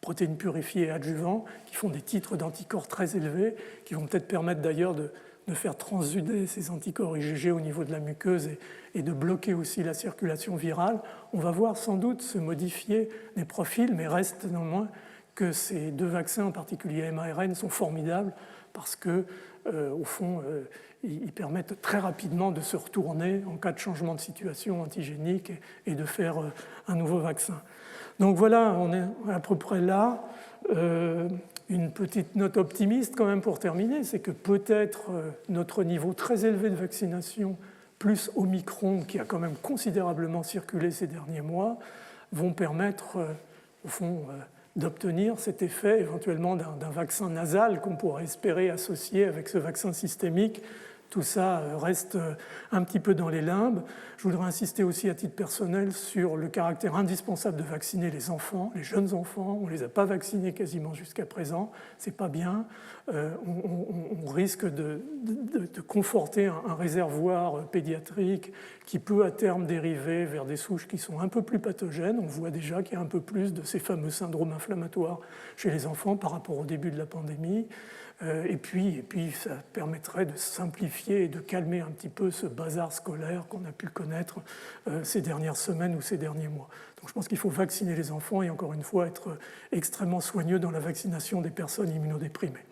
protéines purifiées et adjuvants, qui font des titres d'anticorps très élevés, qui vont peut-être permettre d'ailleurs de faire transsuder ces anticorps IgG au niveau de la muqueuse et de bloquer aussi la circulation virale. On va voir sans doute se modifier les profils, mais reste néanmoins que ces deux vaccins, en particulier MARN, sont formidables parce que, au fond, ils permettent très rapidement de se retourner en cas de changement de situation antigénique et de faire un nouveau vaccin. Donc voilà, on est à peu près là. Une petite note optimiste quand même pour terminer, c'est que peut-être notre niveau très élevé de vaccination, plus Omicron, qui a quand même considérablement circulé ces derniers mois, vont permettre, au fond, d'obtenir cet effet éventuellement d'un vaccin nasal qu'on pourrait espérer associer avec ce vaccin systémique. Tout ça reste un petit peu dans les limbes. Je voudrais insister aussi à titre personnel sur le caractère indispensable de vacciner les enfants, les jeunes enfants. On ne les a pas vaccinés quasiment jusqu'à présent. Ce n'est pas bien. On risque de conforter un réservoir pédiatrique qui peut à terme dériver vers des souches qui sont un peu plus pathogènes. On voit déjà qu'il y a un peu plus de ces fameux syndromes inflammatoires chez les enfants par rapport au début de la pandémie. Et puis, ça permettrait de simplifier et de calmer un petit peu ce bazar scolaire qu'on a pu connaître ces dernières semaines ou ces derniers mois. Donc je pense qu'il faut vacciner les enfants et encore une fois être extrêmement soigneux dans la vaccination des personnes immunodéprimées.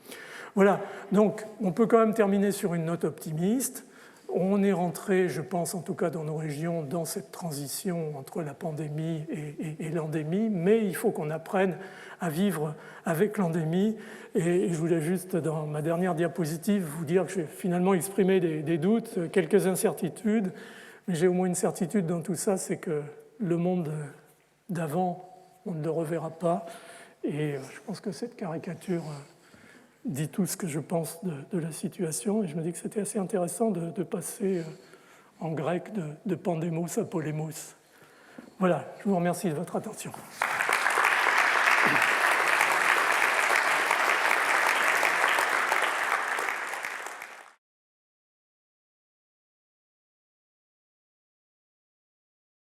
Voilà, donc on peut quand même terminer sur une note optimiste. On est rentré, je pense en tout cas dans nos régions, dans cette transition entre la pandémie et l'endémie, mais il faut qu'on apprenne à vivre avec l'endémie. Et je voulais juste, dans ma dernière diapositive, vous dire que j'ai finalement exprimé des doutes, quelques incertitudes, Mais j'ai au moins une certitude dans tout ça, c'est que le monde d'avant, on ne le reverra pas. Et je pense que cette caricature dit tout ce que je pense de la situation. Et je me dis que c'était assez intéressant de passer en grec de pandémos à polémos. Voilà, je vous remercie de votre attention.